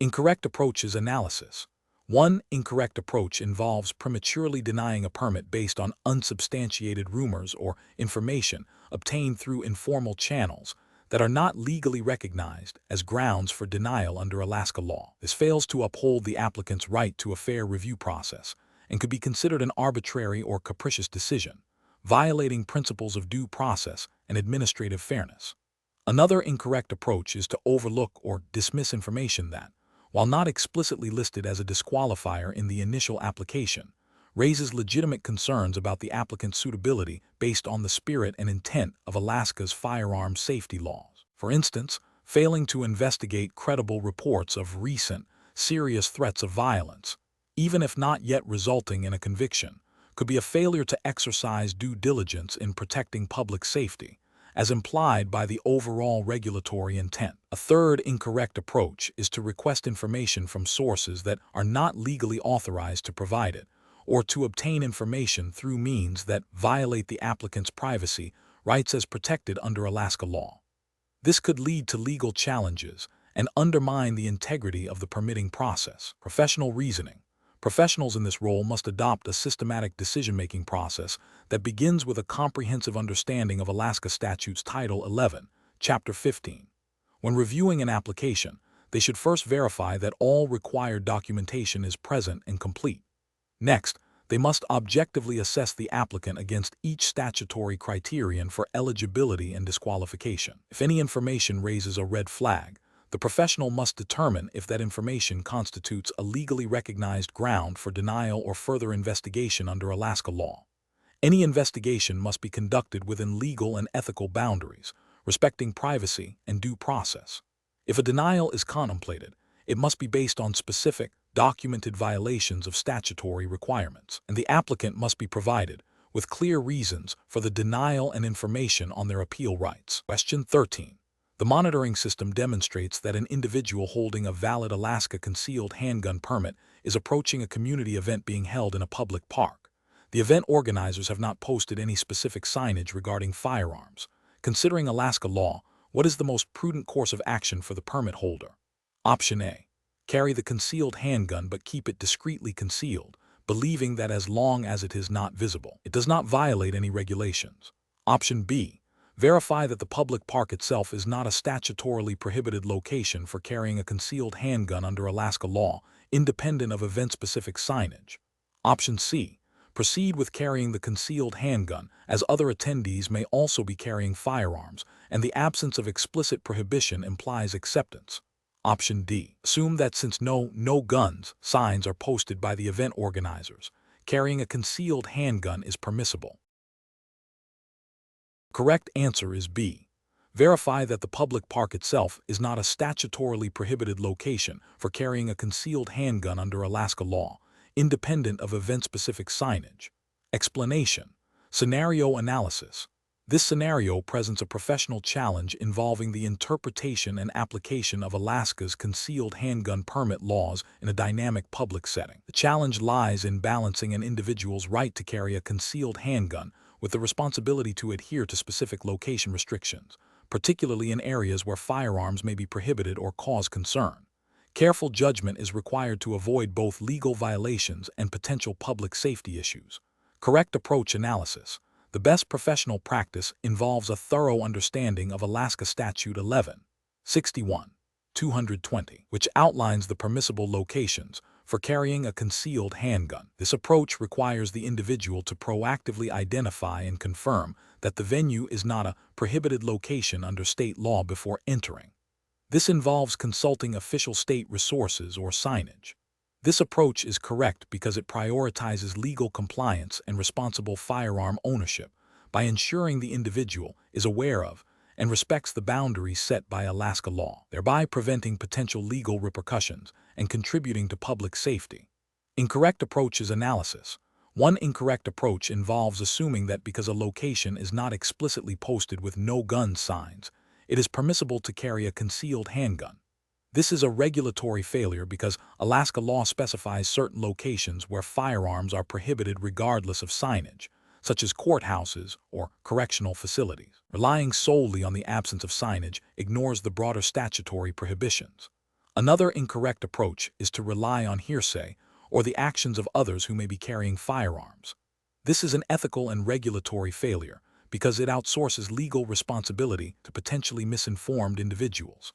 Incorrect approaches analysis. One incorrect approach involves prematurely denying a permit based on unsubstantiated rumors or information obtained through informal channels that are not legally recognized as grounds for denial under Alaska law. This fails to uphold the applicant's right to a fair review process and could be considered an arbitrary or capricious decision, violating principles of due process and administrative fairness. Another incorrect approach is to overlook or dismiss information that, while not explicitly listed as a disqualifier in the initial application, raises legitimate concerns about the applicant's suitability based on the spirit and intent of Alaska's firearms safety laws. For instance, failing to investigate credible reports of recent, serious threats of violence, even if not yet resulting in a conviction, could be a failure to exercise due diligence in protecting public safety, as implied by the overall regulatory intent. A third incorrect approach is to request information from sources that are not legally authorized to provide it, or to obtain information through means that violate the applicant's privacy rights as protected under Alaska law. This could lead to legal challenges and undermine the integrity of the permitting process. Professional reasoning. Professionals in this role must adopt a systematic decision-making process that begins with a comprehensive understanding of Alaska Statutes Title 11, Chapter 15. When reviewing an application, they should first verify that all required documentation is present and complete. Next, they must objectively assess the applicant against each statutory criterion for eligibility and disqualification. If any information raises a red flag, the professional must determine if that information constitutes a legally recognized ground for denial or further investigation under Alaska law. Any investigation must be conducted within legal and ethical boundaries, respecting privacy and due process. If a denial is contemplated, it must be based on specific, documented violations of statutory requirements, and the applicant must be provided with clear reasons for the denial and information on their appeal rights. Question 13. The monitoring system demonstrates that an individual holding a valid Alaska concealed handgun permit is approaching a community event being held in a public park. The event organizers have not posted any specific signage regarding firearms. Considering Alaska law, what is the most prudent course of action for the permit holder? Option A. Carry the concealed handgun but keep it discreetly concealed, believing that as long as it is not visible, it does not violate any regulations. Option B. Verify that the public park itself is not a statutorily prohibited location for carrying a concealed handgun under Alaska law, independent of event-specific signage. Option C. Proceed with carrying the concealed handgun, as other attendees may also be carrying firearms, and the absence of explicit prohibition implies acceptance. Option D. Assume that since no guns signs are posted by the event organizers, carrying a concealed handgun is permissible. Correct answer is B. Verify that the public park itself is not a statutorily prohibited location for carrying a concealed handgun under Alaska law, independent of event-specific signage. Explanation. Scenario analysis. This scenario presents a professional challenge involving the interpretation and application of Alaska's concealed handgun permit laws in a dynamic public setting. The challenge lies in balancing an individual's right to carry a concealed handgun with the responsibility to adhere to specific location restrictions, particularly in areas where firearms may be prohibited or cause concern. Careful judgment is required to avoid both legal violations and potential public safety issues. Correct approach analysis. The best professional practice involves a thorough understanding of Alaska Statute 11-61-220, which outlines the permissible locations for carrying a concealed handgun. This approach requires the individual to proactively identify and confirm that the venue is not a prohibited location under state law before entering. This involves consulting official state resources or signage. This approach is correct because it prioritizes legal compliance and responsible firearm ownership by ensuring the individual is aware of and respects the boundaries set by Alaska law, thereby preventing potential legal repercussions and contributing to public safety. Incorrect approach is analysis. One incorrect approach involves assuming that because a location is not explicitly posted with no gun signs, it is permissible to carry a concealed handgun. This is a regulatory failure because Alaska law specifies certain locations where firearms are prohibited regardless of signage, such as courthouses or correctional facilities. Relying solely on the absence of signage ignores the broader statutory prohibitions. Another incorrect approach is to rely on hearsay or the actions of others who may be carrying firearms. This is an ethical and regulatory failure because it outsources legal responsibility to potentially misinformed individuals.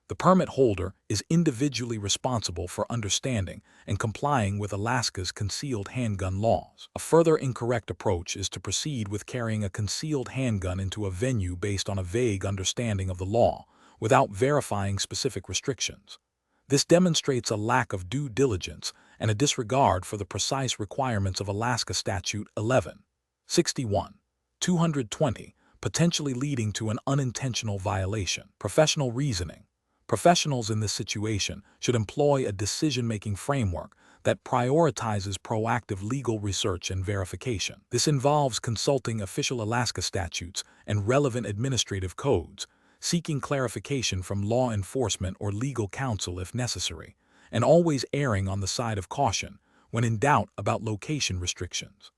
The permit holder is individually responsible for understanding and complying with Alaska's concealed handgun laws. A further incorrect approach is to proceed with carrying a concealed handgun into a venue based on a vague understanding of the law, without verifying specific restrictions. This demonstrates a lack of due diligence and a disregard for the precise requirements of Alaska Statute 11-61-220, potentially leading to an unintentional violation. Professional reasoning. Professionals in this situation should employ a decision-making framework that prioritizes proactive legal research and verification. This involves consulting official Alaska statutes and relevant administrative codes, seeking clarification from law enforcement or legal counsel if necessary, and always erring on the side of caution when in doubt about location restrictions.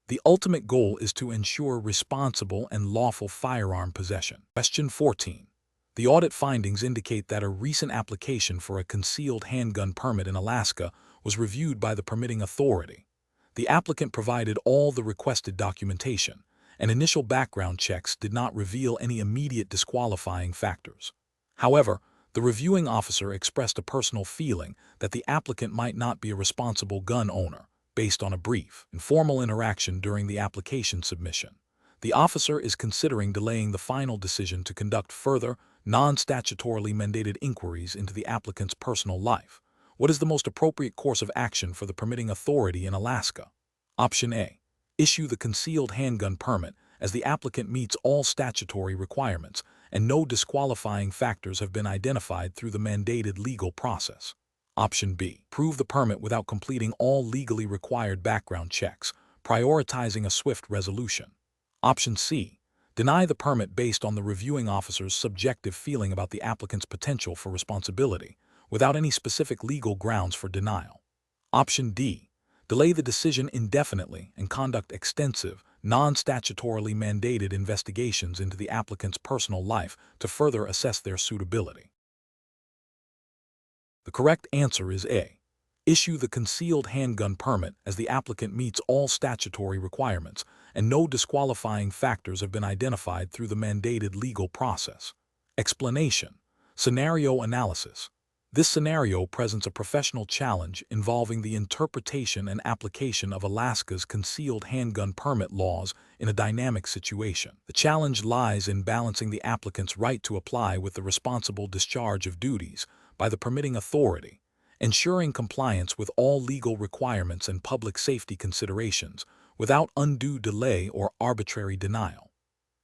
The ultimate goal is to ensure responsible and lawful firearm possession. Question 14. The audit findings indicate that a recent application for a concealed handgun permit in Alaska was reviewed by the permitting authority. The applicant provided all the requested documentation, and initial background checks did not reveal any immediate disqualifying factors. However, the reviewing officer expressed a personal feeling that the applicant might not be a responsible gun owner, based on a brief, informal interaction during the application submission. The officer is considering delaying the final decision to conduct further, non-statutorily mandated inquiries into the applicant's personal life. What is the most appropriate course of action for the permitting authority in Alaska? Option A. Issue the concealed handgun permit as the applicant meets all statutory requirements and no disqualifying factors have been identified through the mandated legal process. Option B. Approve the permit without completing all legally required background checks, prioritizing a swift resolution. Option C. Deny the permit based on the reviewing officer's subjective feeling about the applicant's potential for responsibility, without any specific legal grounds for denial. Option D. Delay the decision indefinitely and conduct extensive, non-statutorily mandated investigations into the applicant's personal life to further assess their suitability. The correct answer is A. Issue the concealed handgun permit as the applicant meets all statutory requirements and no disqualifying factors have been identified through the mandated legal process. Explanation. Scenario analysis. This scenario presents a professional challenge involving the interpretation and application of Alaska's concealed handgun permit laws in a dynamic situation. The challenge lies in balancing the applicant's right to apply with the responsible discharge of duties by the permitting authority, ensuring compliance with all legal requirements and public safety considerations without undue delay or arbitrary denial.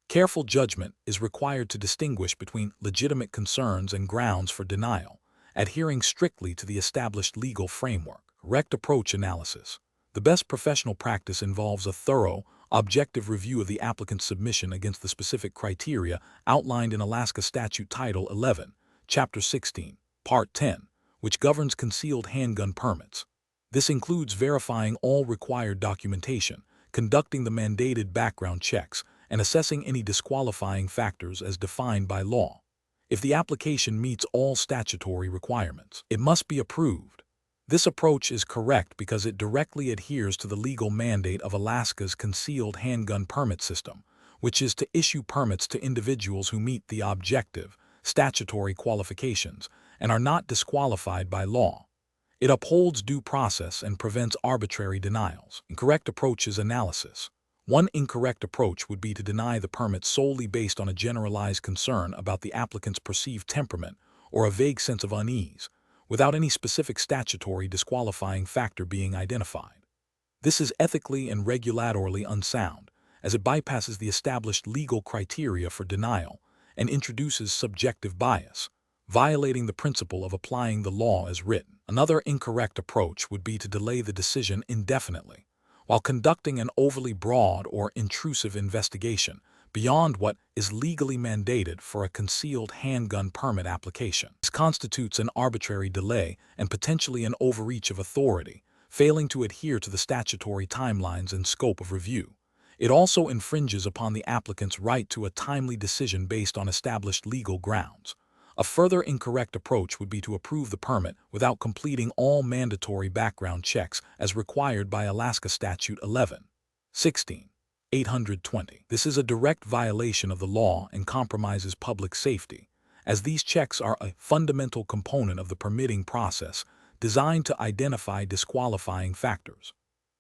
Careful judgment is required to distinguish between legitimate concerns and grounds for denial, adhering strictly to the established legal framework. Correct approach analysis. The best professional practice involves a thorough, objective review of the applicant's submission against the specific criteria outlined in Alaska Statute Title 11, Chapter 16, Part 10, which governs concealed handgun permits. This includes verifying all required documentation, conducting the mandated background checks, and assessing any disqualifying factors as defined by law. If the application meets all statutory requirements, it must be approved. This approach is correct because it directly adheres to the legal mandate of Alaska's concealed handgun permit system, which is to issue permits to individuals who meet the objective, statutory qualifications and are not disqualified by law. It upholds due process and prevents arbitrary denials. Incorrect approach is analysis. One incorrect approach would be to deny the permit solely based on a generalized concern about the applicant's perceived temperament or a vague sense of unease, without any specific statutory disqualifying factor being identified. This is ethically and regulatorily unsound, as it bypasses the established legal criteria for denial and introduces subjective bias, violating the principle of applying the law as written. Another incorrect approach would be to delay the decision indefinitely, while conducting an overly broad or intrusive investigation beyond what is legally mandated for a concealed handgun permit application. This constitutes an arbitrary delay and potentially an overreach of authority, failing to adhere to the statutory timelines and scope of review. It also infringes upon the applicant's right to a timely decision based on established legal grounds. A further incorrect approach would be to approve the permit without completing all mandatory background checks as required by Alaska Statute 11-16-820. This is a direct violation of the law and compromises public safety, as these checks are a fundamental component of the permitting process designed to identify disqualifying factors.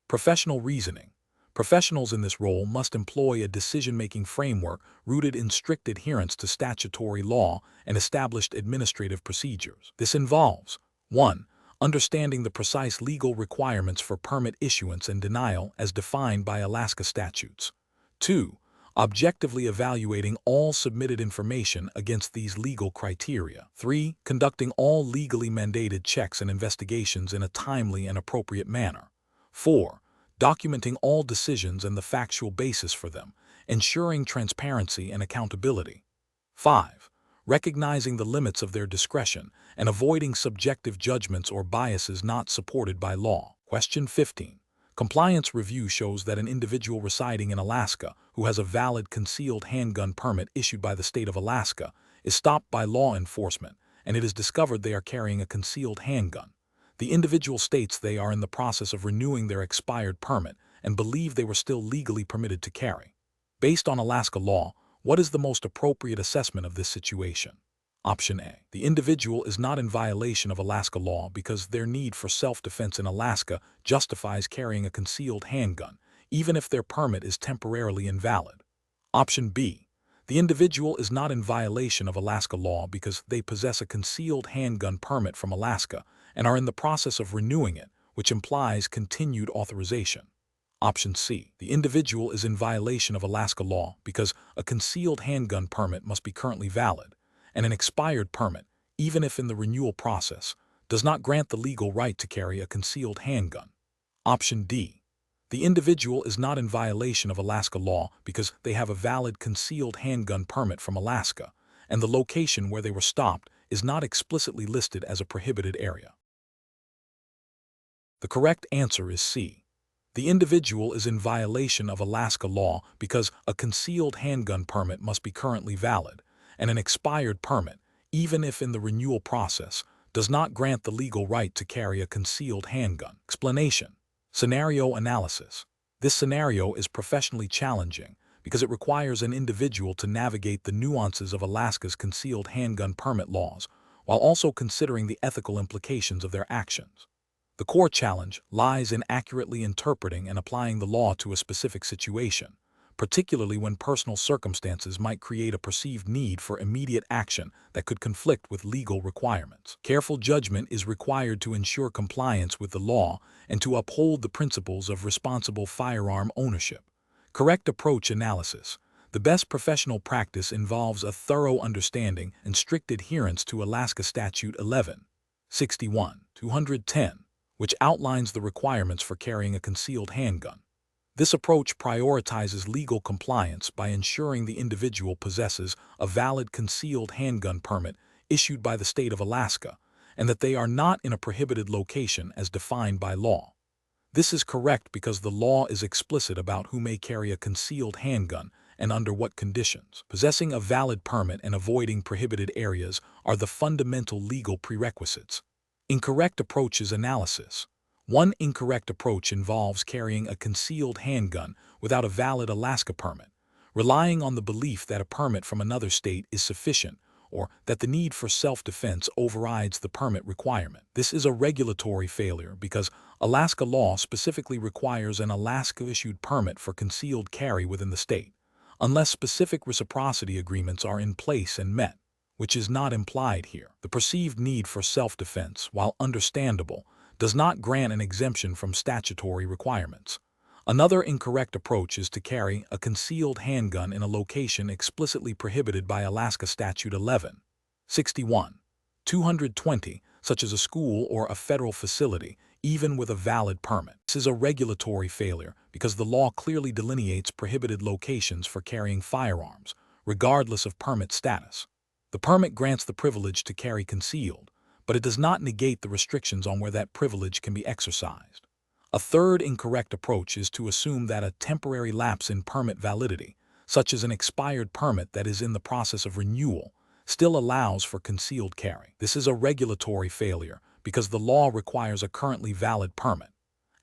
Professional reasoning. Professionals in this role must employ a decision-making framework rooted in strict adherence to statutory law and established administrative procedures. This involves 1. Understanding the precise legal requirements for permit issuance and denial as defined by Alaska statutes. 2. Objectively evaluating all submitted information against these legal criteria. 3. Conducting all legally mandated checks and investigations in a timely and appropriate manner. 4. Documenting all decisions and the factual basis for them, ensuring transparency and accountability. 5. Recognizing the limits of their discretion and avoiding subjective judgments or biases not supported by law. Question 15. Compliance review shows that an individual residing in Alaska who has a valid concealed handgun permit issued by the state of Alaska is stopped by law enforcement, and it is discovered they are carrying a concealed handgun. The individual states they are in the process of renewing their expired permit and believe they were still legally permitted to carry. Based on Alaska law, what is the most appropriate assessment of this situation? Option A. The individual is not in violation of Alaska law because their need for self-defense in Alaska justifies carrying a concealed handgun, even if their permit is temporarily invalid. Option B. The individual is not in violation of Alaska law because they possess a concealed handgun permit from Alaska and are in the process of renewing it, which implies continued authorization. Option C. The individual is in violation of Alaska law because a concealed handgun permit must be currently valid, and an expired permit, even if in the renewal process, does not grant the legal right to carry a concealed handgun. Option D. The individual is not in violation of Alaska law because they have a valid concealed handgun permit from Alaska, and the location where they were stopped is not explicitly listed as a prohibited area. The correct answer is C. The individual is in violation of Alaska law because a concealed handgun permit must be currently valid, and an expired permit, even if in the renewal process, does not grant the legal right to carry a concealed handgun. Explanation. Scenario analysis. This scenario is professionally challenging because it requires an individual to navigate the nuances of Alaska's concealed handgun permit laws while also considering the ethical implications of their actions. The core challenge lies in accurately interpreting and applying the law to a specific situation, particularly when personal circumstances might create a perceived need for immediate action that could conflict with legal requirements. Careful judgment is required to ensure compliance with the law and to uphold the principles of responsible firearm ownership. Correct approach analysis. The best professional practice involves a thorough understanding and strict adherence to Alaska Statute 11-61-210, which outlines the requirements for carrying a concealed handgun. This approach prioritizes legal compliance by ensuring the individual possesses a valid concealed handgun permit issued by the state of Alaska, and that they are not in a prohibited location as defined by law. This is correct because the law is explicit about who may carry a concealed handgun and under what conditions. Possessing a valid permit and avoiding prohibited areas are the fundamental legal prerequisites. Incorrect approaches analysis. One incorrect approach involves carrying a concealed handgun without a valid Alaska permit, relying on the belief that a permit from another state is sufficient or that the need for self-defense overrides the permit requirement. This is a regulatory failure because Alaska law specifically requires an Alaska-issued permit for concealed carry within the state, unless specific reciprocity agreements are in place and met, which is not implied here. The perceived need for self-defense, while understandable, does not grant an exemption from statutory requirements. Another incorrect approach is to carry a concealed handgun in a location explicitly prohibited by Alaska Statute 11-61-220, such as a school or a federal facility, even with a valid permit. This is a regulatory failure because the law clearly delineates prohibited locations for carrying firearms, regardless of permit status. The permit grants the privilege to carry concealed, but it does not negate the restrictions on where that privilege can be exercised. A third incorrect approach is to assume that a temporary lapse in permit validity, such as an expired permit that is in the process of renewal, still allows for concealed carry. This is a regulatory failure because the law requires a currently valid permit.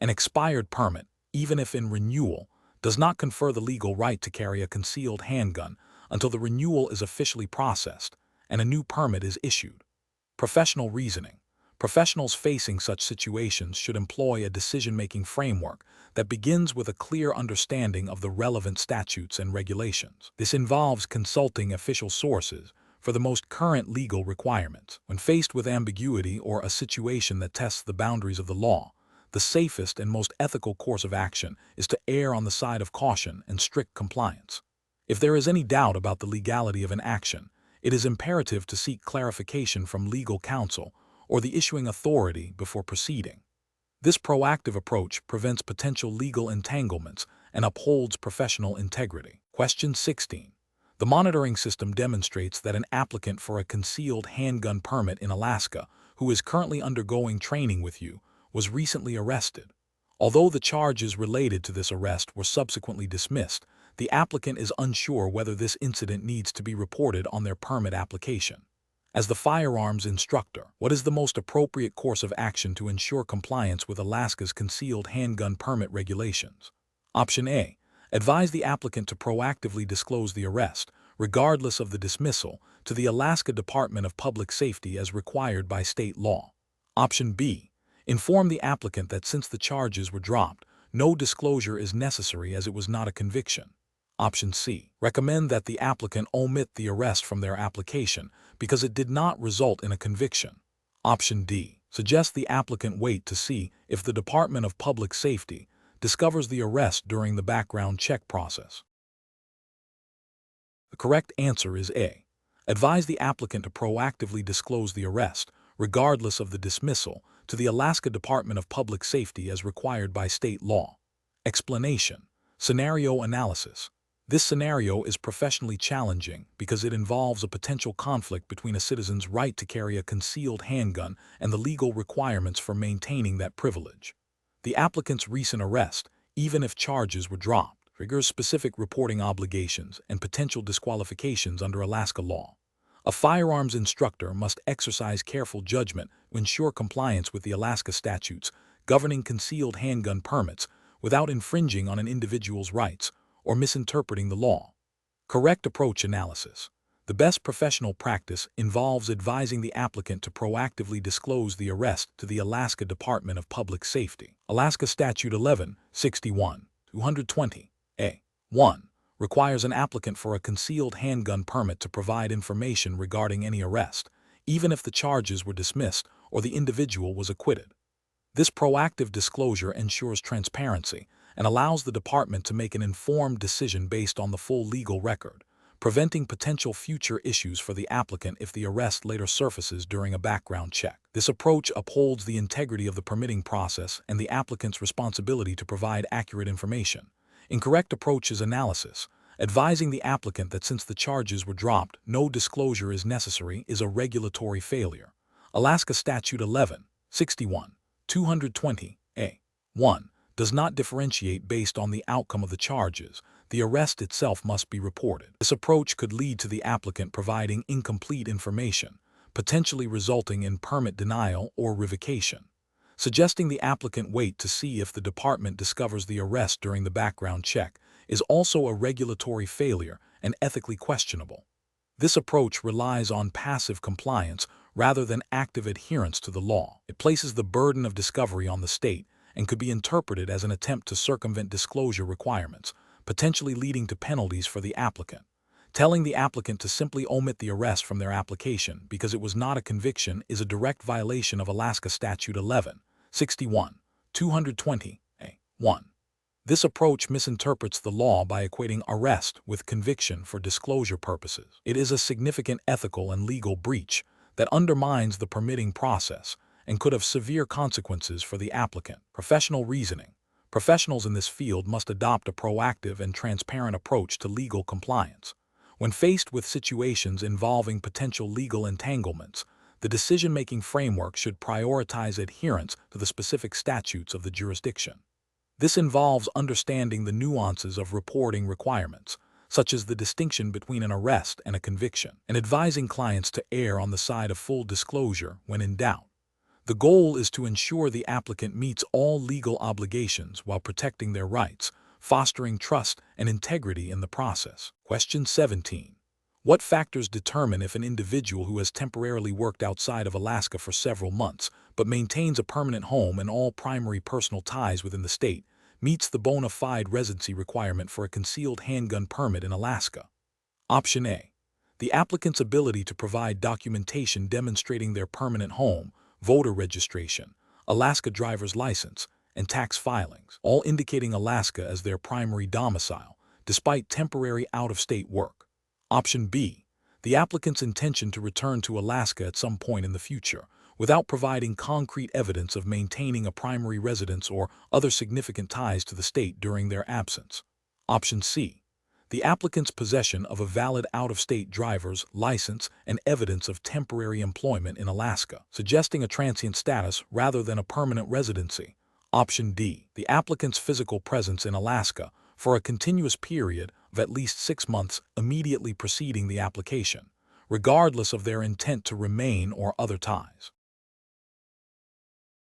An expired permit, even if in renewal, does not confer the legal right to carry a concealed handgun until the renewal is officially processed and a new permit is issued. Professional reasoning. Professionals facing such situations should employ a decision-making framework that begins with a clear understanding of the relevant statutes and regulations. This involves consulting official sources for the most current legal requirements. When faced with ambiguity or a situation that tests the boundaries of the law, the safest and most ethical course of action is to err on the side of caution and strict compliance. If there is any doubt about the legality of an action, it is imperative to seek clarification from legal counsel or the issuing authority before proceeding. This proactive approach prevents potential legal entanglements and upholds professional integrity. Question 16. The monitoring system demonstrates that an applicant for a concealed handgun permit in Alaska, who is currently undergoing training with you, was recently arrested. Although the charges related to this arrest were subsequently dismissed, the applicant is unsure whether this incident needs to be reported on their permit application. As the firearms instructor, what is the most appropriate course of action to ensure compliance with Alaska's concealed handgun permit regulations? Option A. Advise the applicant to proactively disclose the arrest, regardless of the dismissal, to the Alaska Department of Public Safety as required by state law. Option B. Inform the applicant that since the charges were dropped, no disclosure is necessary as it was not a conviction. Option C. Recommend that the applicant omit the arrest from their application because it did not result in a conviction. Option D. Suggest the applicant wait to see if the Department of Public Safety discovers the arrest during the background check process. The correct answer is A. Advise the applicant to proactively disclose the arrest, regardless of the dismissal, to the Alaska Department of Public Safety as required by state law. Explanation. Scenario analysis. This scenario is professionally challenging because it involves a potential conflict between a citizen's right to carry a concealed handgun and the legal requirements for maintaining that privilege. The applicant's recent arrest, even if charges were dropped, triggers specific reporting obligations and potential disqualifications under Alaska law. A firearms instructor must exercise careful judgment to ensure compliance with the Alaska statutes governing concealed handgun permits without infringing on an individual's rights or misinterpreting the law. Correct approach analysis. The best professional practice involves advising the applicant to proactively disclose the arrest to the Alaska Department of Public Safety. Alaska Statute 11-61-220 A.1 requires an applicant for a concealed handgun permit to provide information regarding any arrest, even if the charges were dismissed or the individual was acquitted. This proactive disclosure ensures transparency and allows the department to make an informed decision based on the full legal record, preventing potential future issues for the applicant if the arrest later surfaces during a background check. This approach upholds the integrity of the permitting process and the applicant's responsibility to provide accurate information. Incorrect approach is analysis. Advising the applicant that since the charges were dropped, no disclosure is necessary is a regulatory failure. Alaska Statute 11-61-220 A.1 does not differentiate based on the outcome of the charges. The arrest itself must be reported. This approach could lead to the applicant providing incomplete information, potentially resulting in permit denial or revocation. Suggesting the applicant wait to see if the department discovers the arrest during the background check is also a regulatory failure and ethically questionable. This approach relies on passive compliance rather than active adherence to the law. It places the burden of discovery on the state and could be interpreted as an attempt to circumvent disclosure requirements, potentially leading to penalties for the applicant. Telling the applicant to simply omit the arrest from their application because it was not a conviction is a direct violation of Alaska Statute 11-61-220 A.1. This approach misinterprets the law by equating arrest with conviction for disclosure purposes. It is a significant ethical and legal breach that undermines the permitting process and could have severe consequences for the applicant. Professional reasoning. Professionals in this field must adopt a proactive and transparent approach to legal compliance. When faced with situations involving potential legal entanglements, the decision-making framework should prioritize adherence to the specific statutes of the jurisdiction. This involves understanding the nuances of reporting requirements, such as the distinction between an arrest and a conviction, and advising clients to err on the side of full disclosure when in doubt. The goal is to ensure the applicant meets all legal obligations while protecting their rights, fostering trust and integrity in the process. Question 17. What factors determine if an individual who has temporarily worked outside of Alaska for several months but maintains a permanent home and all primary personal ties within the state meets the bona fide residency requirement for a concealed handgun permit in Alaska? Option A. The applicant's ability to provide documentation demonstrating their permanent home, voter registration, Alaska driver's license, and tax filings, all indicating Alaska as their primary domicile, despite temporary out-of-state work. Option B. The applicant's intention to return to Alaska at some point in the future, without providing concrete evidence of maintaining a primary residence or other significant ties to the state during their absence. Option C. The applicant's possession of a valid out-of-state driver's license and evidence of temporary employment in Alaska, suggesting a transient status rather than a permanent residency. Option D. The applicant's physical presence in Alaska for a continuous period of at least 6 months immediately preceding the application, regardless of their intent to remain or other ties.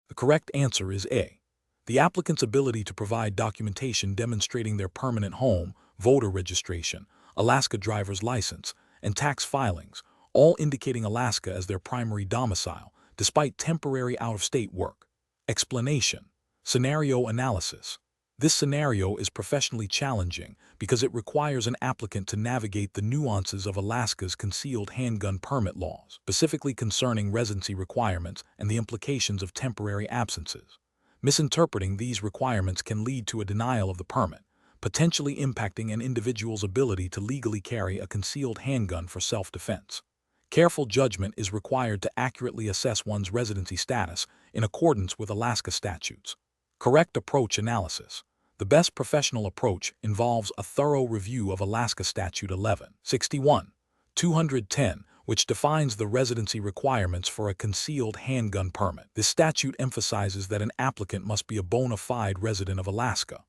The correct answer is A. The applicant's ability to provide documentation demonstrating their permanent home, voter registration, Alaska driver's license, and tax filings, all indicating Alaska as their primary domicile, despite temporary out-of-state work. Explanation. Scenario analysis. This scenario is professionally challenging because it requires an applicant to navigate the nuances of Alaska's concealed handgun permit laws, specifically concerning residency requirements and the implications of temporary absences. Misinterpreting these requirements can lead to a denial of the permit, potentially impacting an individual's ability to legally carry a concealed handgun for self-defense. Careful judgment is required to accurately assess one's residency status in accordance with Alaska statutes. Correct approach analysis. The best professional approach involves a thorough review of Alaska Statute 1161-210, which defines the residency requirements for a concealed handgun permit. This statute emphasizes that an applicant must be a bona fide resident of Alaska.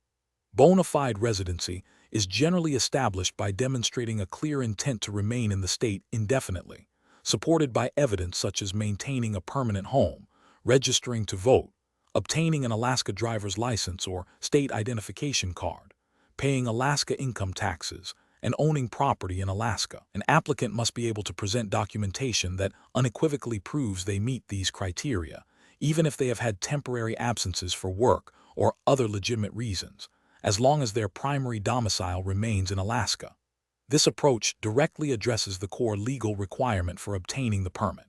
Bona fide residency is generally established by demonstrating a clear intent to remain in the state indefinitely, supported by evidence such as maintaining a permanent home, registering to vote, obtaining an Alaska driver's license or state identification card, paying Alaska income taxes, and owning property in Alaska. An applicant must be able to present documentation that unequivocally proves they meet these criteria, even if they have had temporary absences for work or other legitimate reasons, as long as their primary domicile remains in Alaska. This approach directly addresses the core legal requirement for obtaining the permit.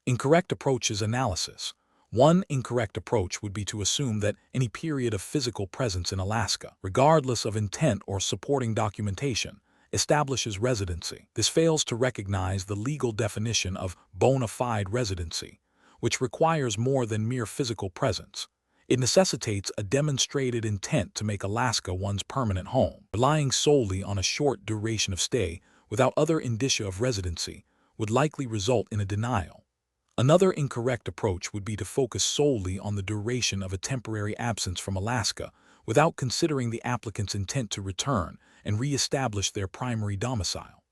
Incorrect approaches analysis. One incorrect approach would be to assume that any period of physical presence in Alaska, regardless of intent or supporting documentation, establishes residency. This fails to recognize the legal definition of bona fide residency, which requires more than mere physical presence. It necessitates a demonstrated intent to make Alaska one's permanent home. Relying solely on a short duration of stay without other indicia of residency would likely result in a denial. Another incorrect approach would be to focus solely on the duration of a temporary absence from Alaska without considering the applicant's intent to return and re-establish their primary domicile.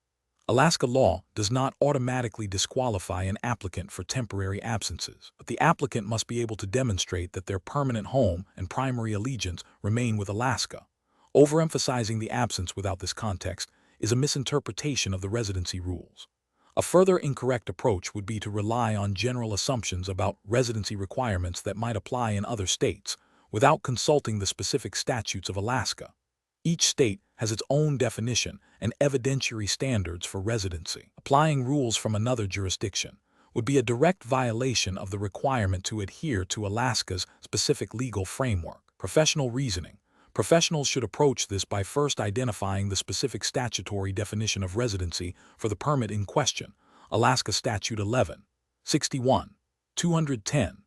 Alaska law does not automatically disqualify an applicant for temporary absences, but the applicant must be able to demonstrate that their permanent home and primary allegiance remain with Alaska. Overemphasizing the absence without this context is a misinterpretation of the residency rules. A further incorrect approach would be to rely on general assumptions about residency requirements that might apply in other states, without consulting the specific statutes of Alaska. Each state has its own definition and evidentiary standards for residency. Applying rules from another jurisdiction would be a direct violation of the requirement to adhere to Alaska's specific legal framework. Professional reasoning. Professionals should approach this by first identifying the specific statutory definition of residency for the permit in question, Alaska Statute 1161-210.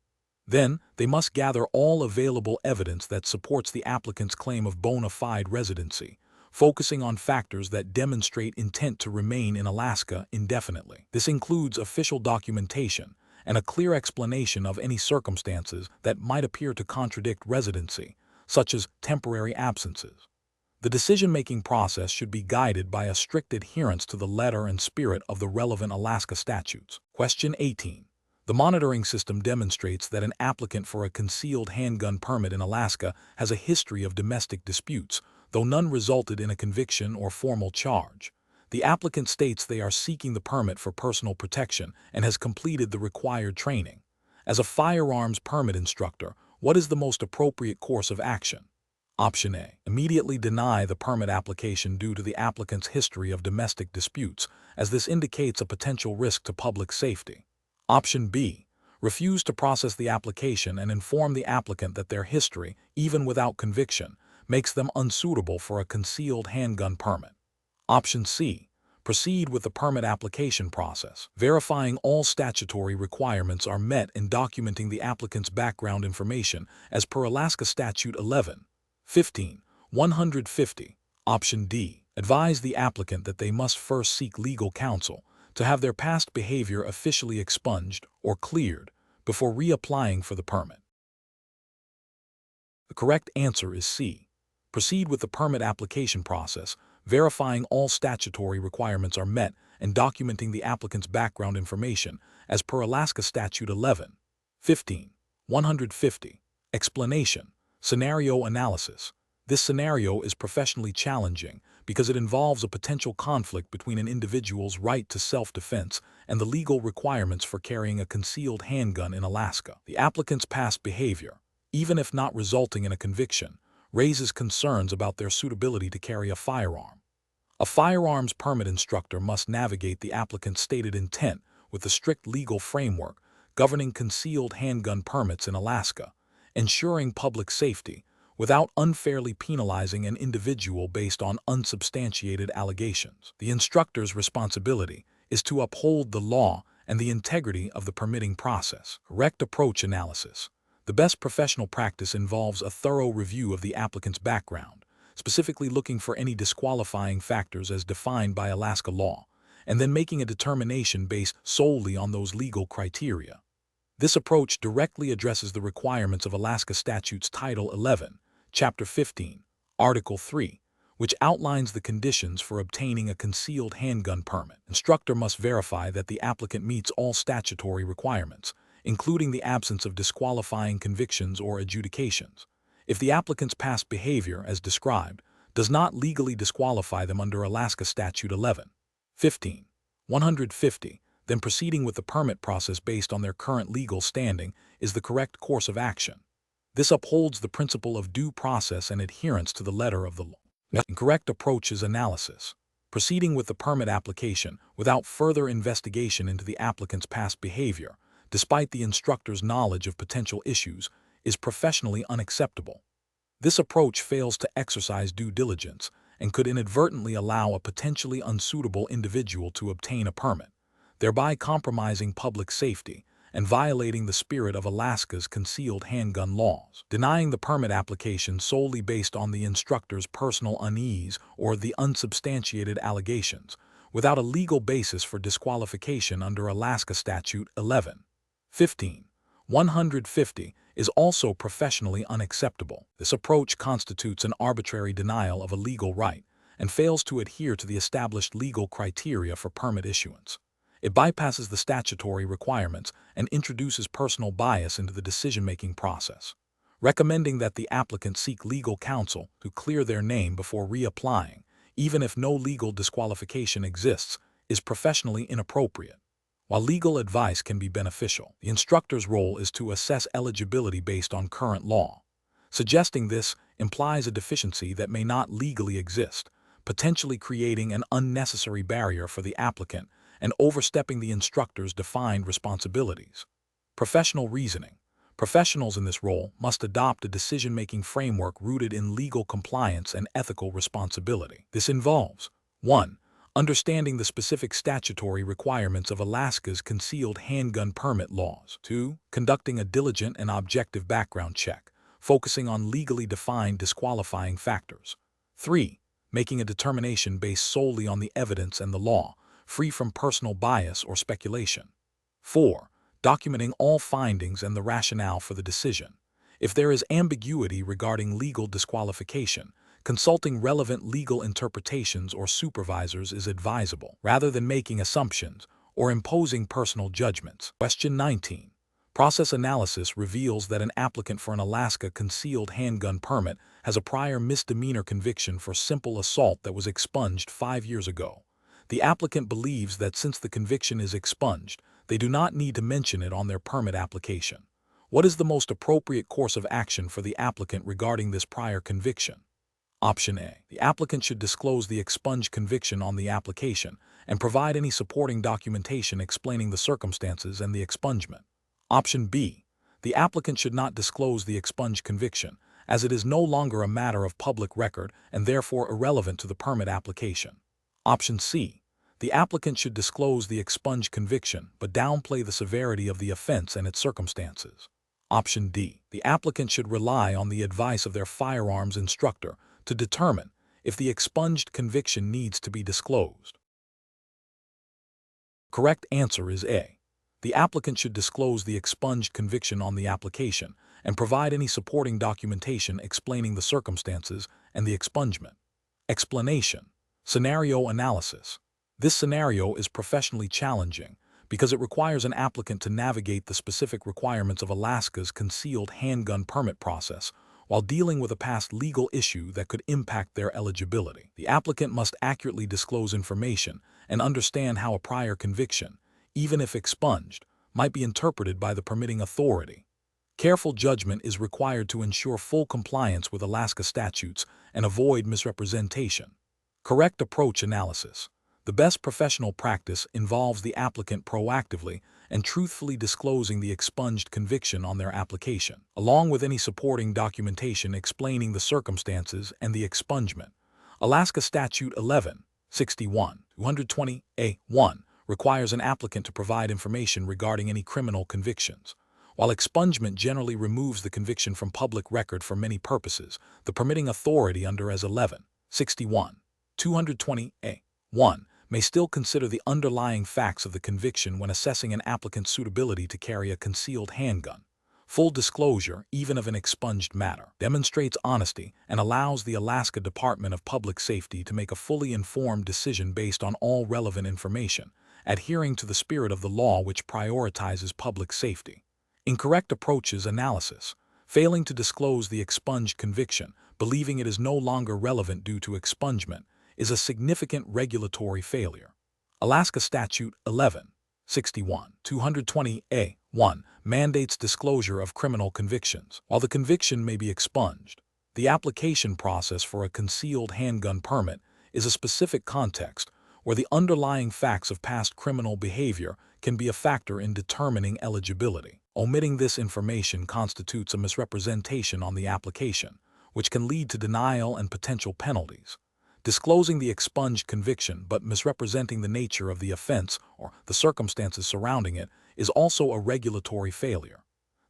Then, they must gather all available evidence that supports the applicant's claim of bona fide residency, focusing on factors that demonstrate intent to remain in Alaska indefinitely. This includes official documentation and a clear explanation of any circumstances that might appear to contradict residency, such as temporary absences. The decision-making process should be guided by a strict adherence to the letter and spirit of the relevant Alaska statutes. Question 18. The monitoring system demonstrates that an applicant for a concealed handgun permit in Alaska has a history of domestic disputes, though none resulted in a conviction or formal charge. The applicant states they are seeking the permit for personal protection and has completed the required training. As a firearms permit instructor, what is the most appropriate course of action? Option A. Immediately deny the permit application due to the applicant's history of domestic disputes, as this indicates a potential risk to public safety. Option B. Refuse to process the application and inform the applicant that their history, even without conviction, makes them unsuitable for a concealed handgun permit. Option C. Proceed with the permit application process, verifying all statutory requirements are met and documenting the applicant's background information as per Alaska Statute 11-15-150. Option D. Advise the applicant that they must first seek legal counsel to have their past behavior officially expunged or cleared before reapplying for the permit. The correct answer is C. Proceed with the permit application process, verifying all statutory requirements are met and documenting the applicant's background information as per Alaska Statute 11-15-150. Explanation. Scenario analysis. This scenario is professionally challenging because it involves a potential conflict between an individual's right to self-defense and the legal requirements for carrying a concealed handgun in Alaska. The applicant's past behavior, even if not resulting in a conviction, raises concerns about their suitability to carry a firearm. A firearms permit instructor must navigate the applicant's stated intent with the strict legal framework governing concealed handgun permits in Alaska, ensuring public safety without unfairly penalizing an individual based on unsubstantiated allegations. The instructor's responsibility is to uphold the law and the integrity of the permitting process. Correct approach analysis. The best professional practice involves a thorough review of the applicant's background, specifically looking for any disqualifying factors as defined by Alaska law, and then making a determination based solely on those legal criteria. This approach directly addresses the requirements of Alaska Statutes Title 11, Chapter 15, Article 3, which outlines the conditions for obtaining a concealed handgun permit. Instructor must verify that the applicant meets all statutory requirements, including the absence of disqualifying convictions or adjudications. If the applicant's past behavior, as described, does not legally disqualify them under Alaska Statute 11-15-150, then proceeding with the permit process based on their current legal standing is the correct course of action. This upholds the principle of due process and adherence to the letter of the law. Incorrect approach is analysis. Proceeding with the permit application without further investigation into the applicant's past behavior, despite the instructor's knowledge of potential issues, is professionally unacceptable. This approach fails to exercise due diligence and could inadvertently allow a potentially unsuitable individual to obtain a permit, thereby compromising public safety and violating the spirit of Alaska's concealed handgun laws. Denying the permit application solely based on the instructor's personal unease or the unsubstantiated allegations, without a legal basis for disqualification under Alaska Statute 11-15-150, is also professionally unacceptable. This approach constitutes an arbitrary denial of a legal right and fails to adhere to the established legal criteria for permit issuance. It bypasses the statutory requirements and introduces personal bias into the decision-making process. Recommending that the applicant seek legal counsel to clear their name before reapplying, even if no legal disqualification exists, is professionally inappropriate. While legal advice can be beneficial, the instructor's role is to assess eligibility based on current law. Suggesting this implies a deficiency that may not legally exist, potentially creating an unnecessary barrier for the applicant and overstepping the instructor's defined responsibilities. Professional reasoning. Professionals in this role must adopt a decision-making framework rooted in legal compliance and ethical responsibility. This involves 1. Understanding the specific statutory requirements of Alaska's concealed handgun permit laws. 2. Conducting a diligent and objective background check, focusing on legally defined disqualifying factors. 3. Making a determination based solely on the evidence and the law, free from personal bias or speculation. 4. Documenting all findings and the rationale for the decision. If there is ambiguity regarding legal disqualification, consulting relevant legal interpretations or supervisors is advisable, rather than making assumptions or imposing personal judgments. Question 19. Process analysis reveals that an applicant for an Alaska concealed handgun permit has a prior misdemeanor conviction for simple assault that was expunged 5 years ago. The applicant believes that since the conviction is expunged, they do not need to mention it on their permit application. What is the most appropriate course of action for the applicant regarding this prior conviction? Option A. The applicant should disclose the expunged conviction on the application and provide any supporting documentation explaining the circumstances and the expungement. Option B. The applicant should not disclose the expunged conviction, as it is no longer a matter of public record and therefore irrelevant to the permit application. Option C. The applicant should disclose the expunged conviction but downplay the severity of the offense and its circumstances. Option D. The applicant should rely on the advice of their firearms instructor to determine if the expunged conviction needs to be disclosed. Correct answer is A. The applicant should disclose the expunged conviction on the application and provide any supporting documentation explaining the circumstances and the expungement. Explanation. Scenario analysis. This scenario is professionally challenging because it requires an applicant to navigate the specific requirements of Alaska's concealed handgun permit process while dealing with a past legal issue that could impact their eligibility. The applicant must accurately disclose information and understand how a prior conviction, even if expunged, might be interpreted by the permitting authority. Careful judgment is required to ensure full compliance with Alaska statutes and avoid misrepresentation. Correct approach analysis. The best professional practice involves the applicant proactively and truthfully disclosing the expunged conviction on their application, along with any supporting documentation explaining the circumstances and the expungement. Alaska Statute 11-61-220A1 requires an applicant to provide information regarding any criminal convictions. While expungement generally removes the conviction from public record for many purposes, the permitting authority under as 11-61-220A1 may still consider the underlying facts of the conviction when assessing an applicant's suitability to carry a concealed handgun. Full disclosure, even of an expunged matter, demonstrates honesty and allows the Alaska Department of Public Safety to make a fully informed decision based on all relevant information, adhering to the spirit of the law which prioritizes public safety. Incorrect approaches analysis. Failing to disclose the expunged conviction, believing it is no longer relevant due to expungement, is a significant regulatory failure. Alaska Statute 11-61-220A1 mandates disclosure of criminal convictions. While the conviction may be expunged, the application process for a concealed handgun permit is a specific context where the underlying facts of past criminal behavior can be a factor in determining eligibility. Omitting this information constitutes a misrepresentation on the application, which can lead to denial and potential penalties. Disclosing the expunged conviction but misrepresenting the nature of the offense or the circumstances surrounding it is also a regulatory failure.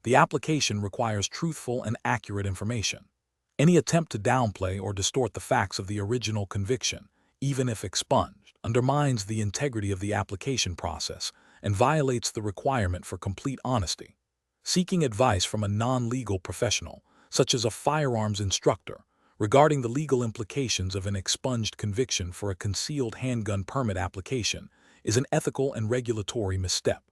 The application requires truthful and accurate information. Any attempt to downplay or distort the facts of the original conviction, even if expunged, undermines the integrity of the application process and violates the requirement for complete honesty. Seeking advice from a non-legal professional, such as a firearms instructor, regarding the legal implications of an expunged conviction for a concealed handgun permit application is an ethical and regulatory misstep.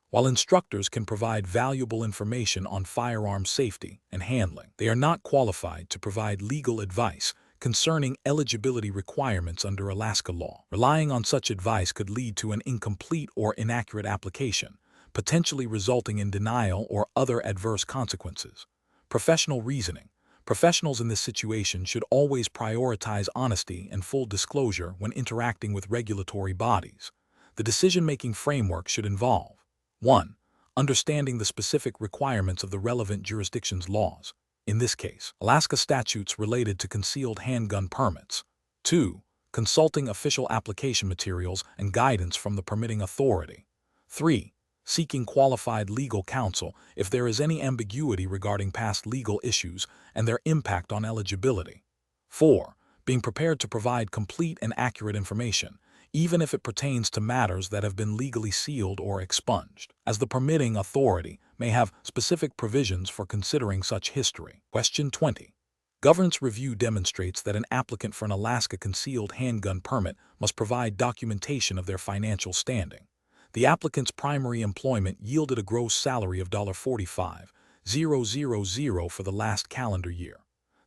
While instructors can provide valuable information on firearm safety and handling, they are not qualified to provide legal advice concerning eligibility requirements under Alaska law. Relying on such advice could lead to an incomplete or inaccurate application, potentially resulting in denial or other adverse consequences. Professional reasoning. Professionals in this situation should always prioritize honesty and full disclosure when interacting with regulatory bodies. The decision-making framework should involve 1. Understanding the specific requirements of the relevant jurisdiction's laws, in this case, Alaska statutes related to concealed handgun permits. 2. Consulting official application materials and guidance from the permitting authority. 3. Seeking qualified legal counsel if there is any ambiguity regarding past legal issues and their impact on eligibility. 4. Being prepared to provide complete and accurate information, even if it pertains to matters that have been legally sealed or expunged, as the permitting authority may have specific provisions for considering such history. Question 20. Governance review demonstrates that an applicant for an Alaska concealed handgun permit must provide documentation of their financial standing. The applicant's primary employment yielded a gross salary of $45,000 for the last calendar year.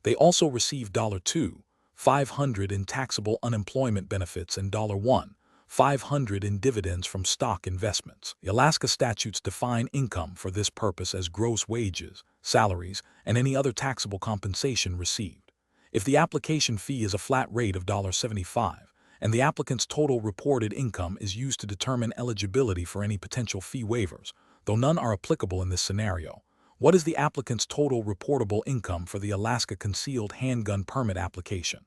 They also received $2,500 in taxable unemployment benefits and $1,500 in dividends from stock investments. The Alaska statutes define income for this purpose as gross wages, salaries, and any other taxable compensation received. If the application fee is a flat rate of $75, and the applicant's total reported income is used to determine eligibility for any potential fee waivers, though none are applicable in this scenario, what is the applicant's total reportable income for the Alaska concealed handgun permit application?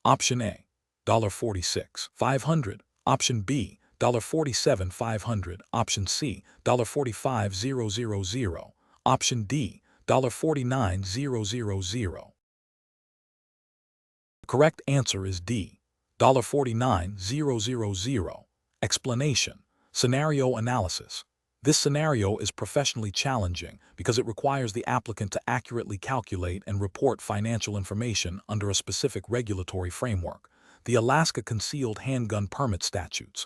Option A, $46,500. Option B, $47,500. Option C, $45,000. Option D, $49,000. The correct answer is D, $49,000. Explanation: scenario analysis. This scenario is professionally challenging because it requires the applicant to accurately calculate and report financial information under a specific regulatory framework, the Alaska Concealed Handgun Permit Statutes.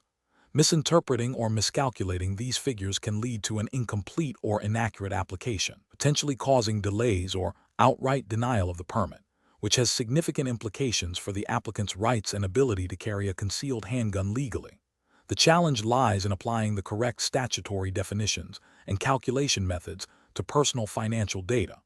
Misinterpreting or miscalculating these figures can lead to an incomplete or inaccurate application, potentially causing delays or outright denial of the permit, which has significant implications for the applicant's rights and ability to carry a concealed handgun legally. The challenge lies in applying the correct statutory definitions and calculation methods to personal financial data.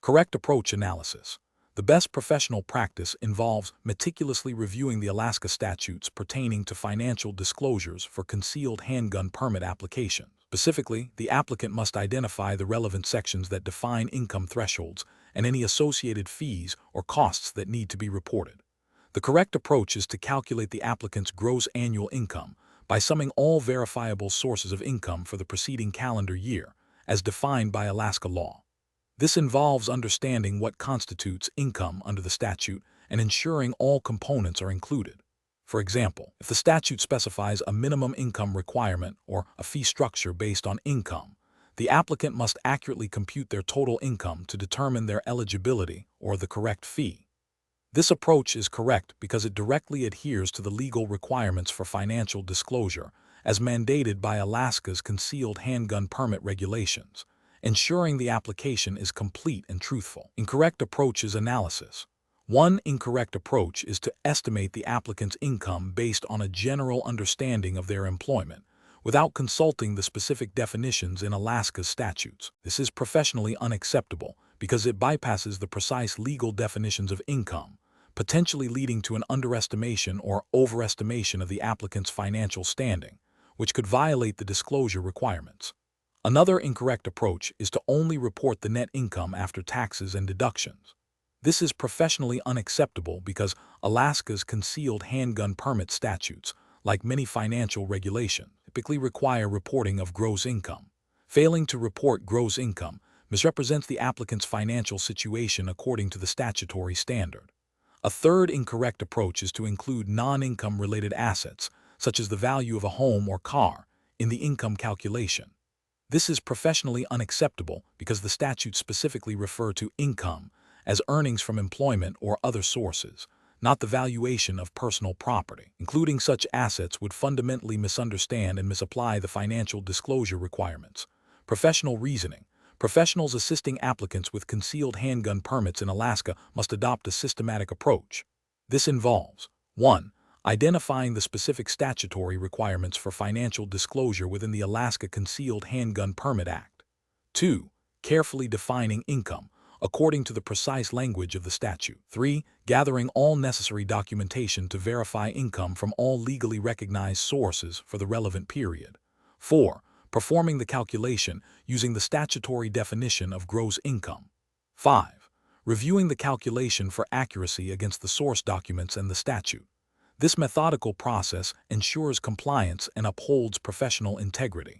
Correct approach analysis. The best professional practice involves meticulously reviewing the Alaska statutes pertaining to financial disclosures for concealed handgun permit applications. Specifically, the applicant must identify the relevant sections that define income thresholds and any associated fees or costs that need to be reported. The correct approach is to calculate the applicant's gross annual income by summing all verifiable sources of income for the preceding calendar year, as defined by Alaska law. This involves understanding what constitutes income under the statute and ensuring all components are included. For example, if the statute specifies a minimum income requirement or a fee structure based on income, the applicant must accurately compute their total income to determine their eligibility or the correct fee. This approach is correct because it directly adheres to the legal requirements for financial disclosure as mandated by Alaska's concealed handgun permit regulations, ensuring the application is complete and truthful. Incorrect approach is analysis. One incorrect approach is to estimate the applicant's income based on a general understanding of their employment, without consulting the specific definitions in Alaska's statutes. This is professionally unacceptable because it bypasses the precise legal definitions of income, potentially leading to an underestimation or overestimation of the applicant's financial standing, which could violate the disclosure requirements. Another incorrect approach is to only report the net income after taxes and deductions. This is professionally unacceptable because Alaska's concealed handgun permit statutes, like many financial regulations, typically require reporting of gross income. Failing to report gross income misrepresents the applicant's financial situation according to the statutory standard. A third incorrect approach is to include non-income related assets, such as the value of a home or car, in the income calculation. This is professionally unacceptable because the statutes specifically refer to income as earnings from employment or other sources, not the valuation of personal property. Including such assets would fundamentally misunderstand and misapply the financial disclosure requirements. Professional reasoning. Professionals assisting applicants with concealed handgun permits in Alaska must adopt a systematic approach. This involves 1. Identifying the specific statutory requirements for financial disclosure within the Alaska Concealed Handgun Permit Act. 2. Carefully defining income according to the precise language of the statute. 3. Gathering all necessary documentation to verify income from all legally recognized sources for the relevant period. 4. Performing the calculation using the statutory definition of gross income. 5. Reviewing the calculation for accuracy against the source documents and the statute. This methodical process ensures compliance and upholds professional integrity.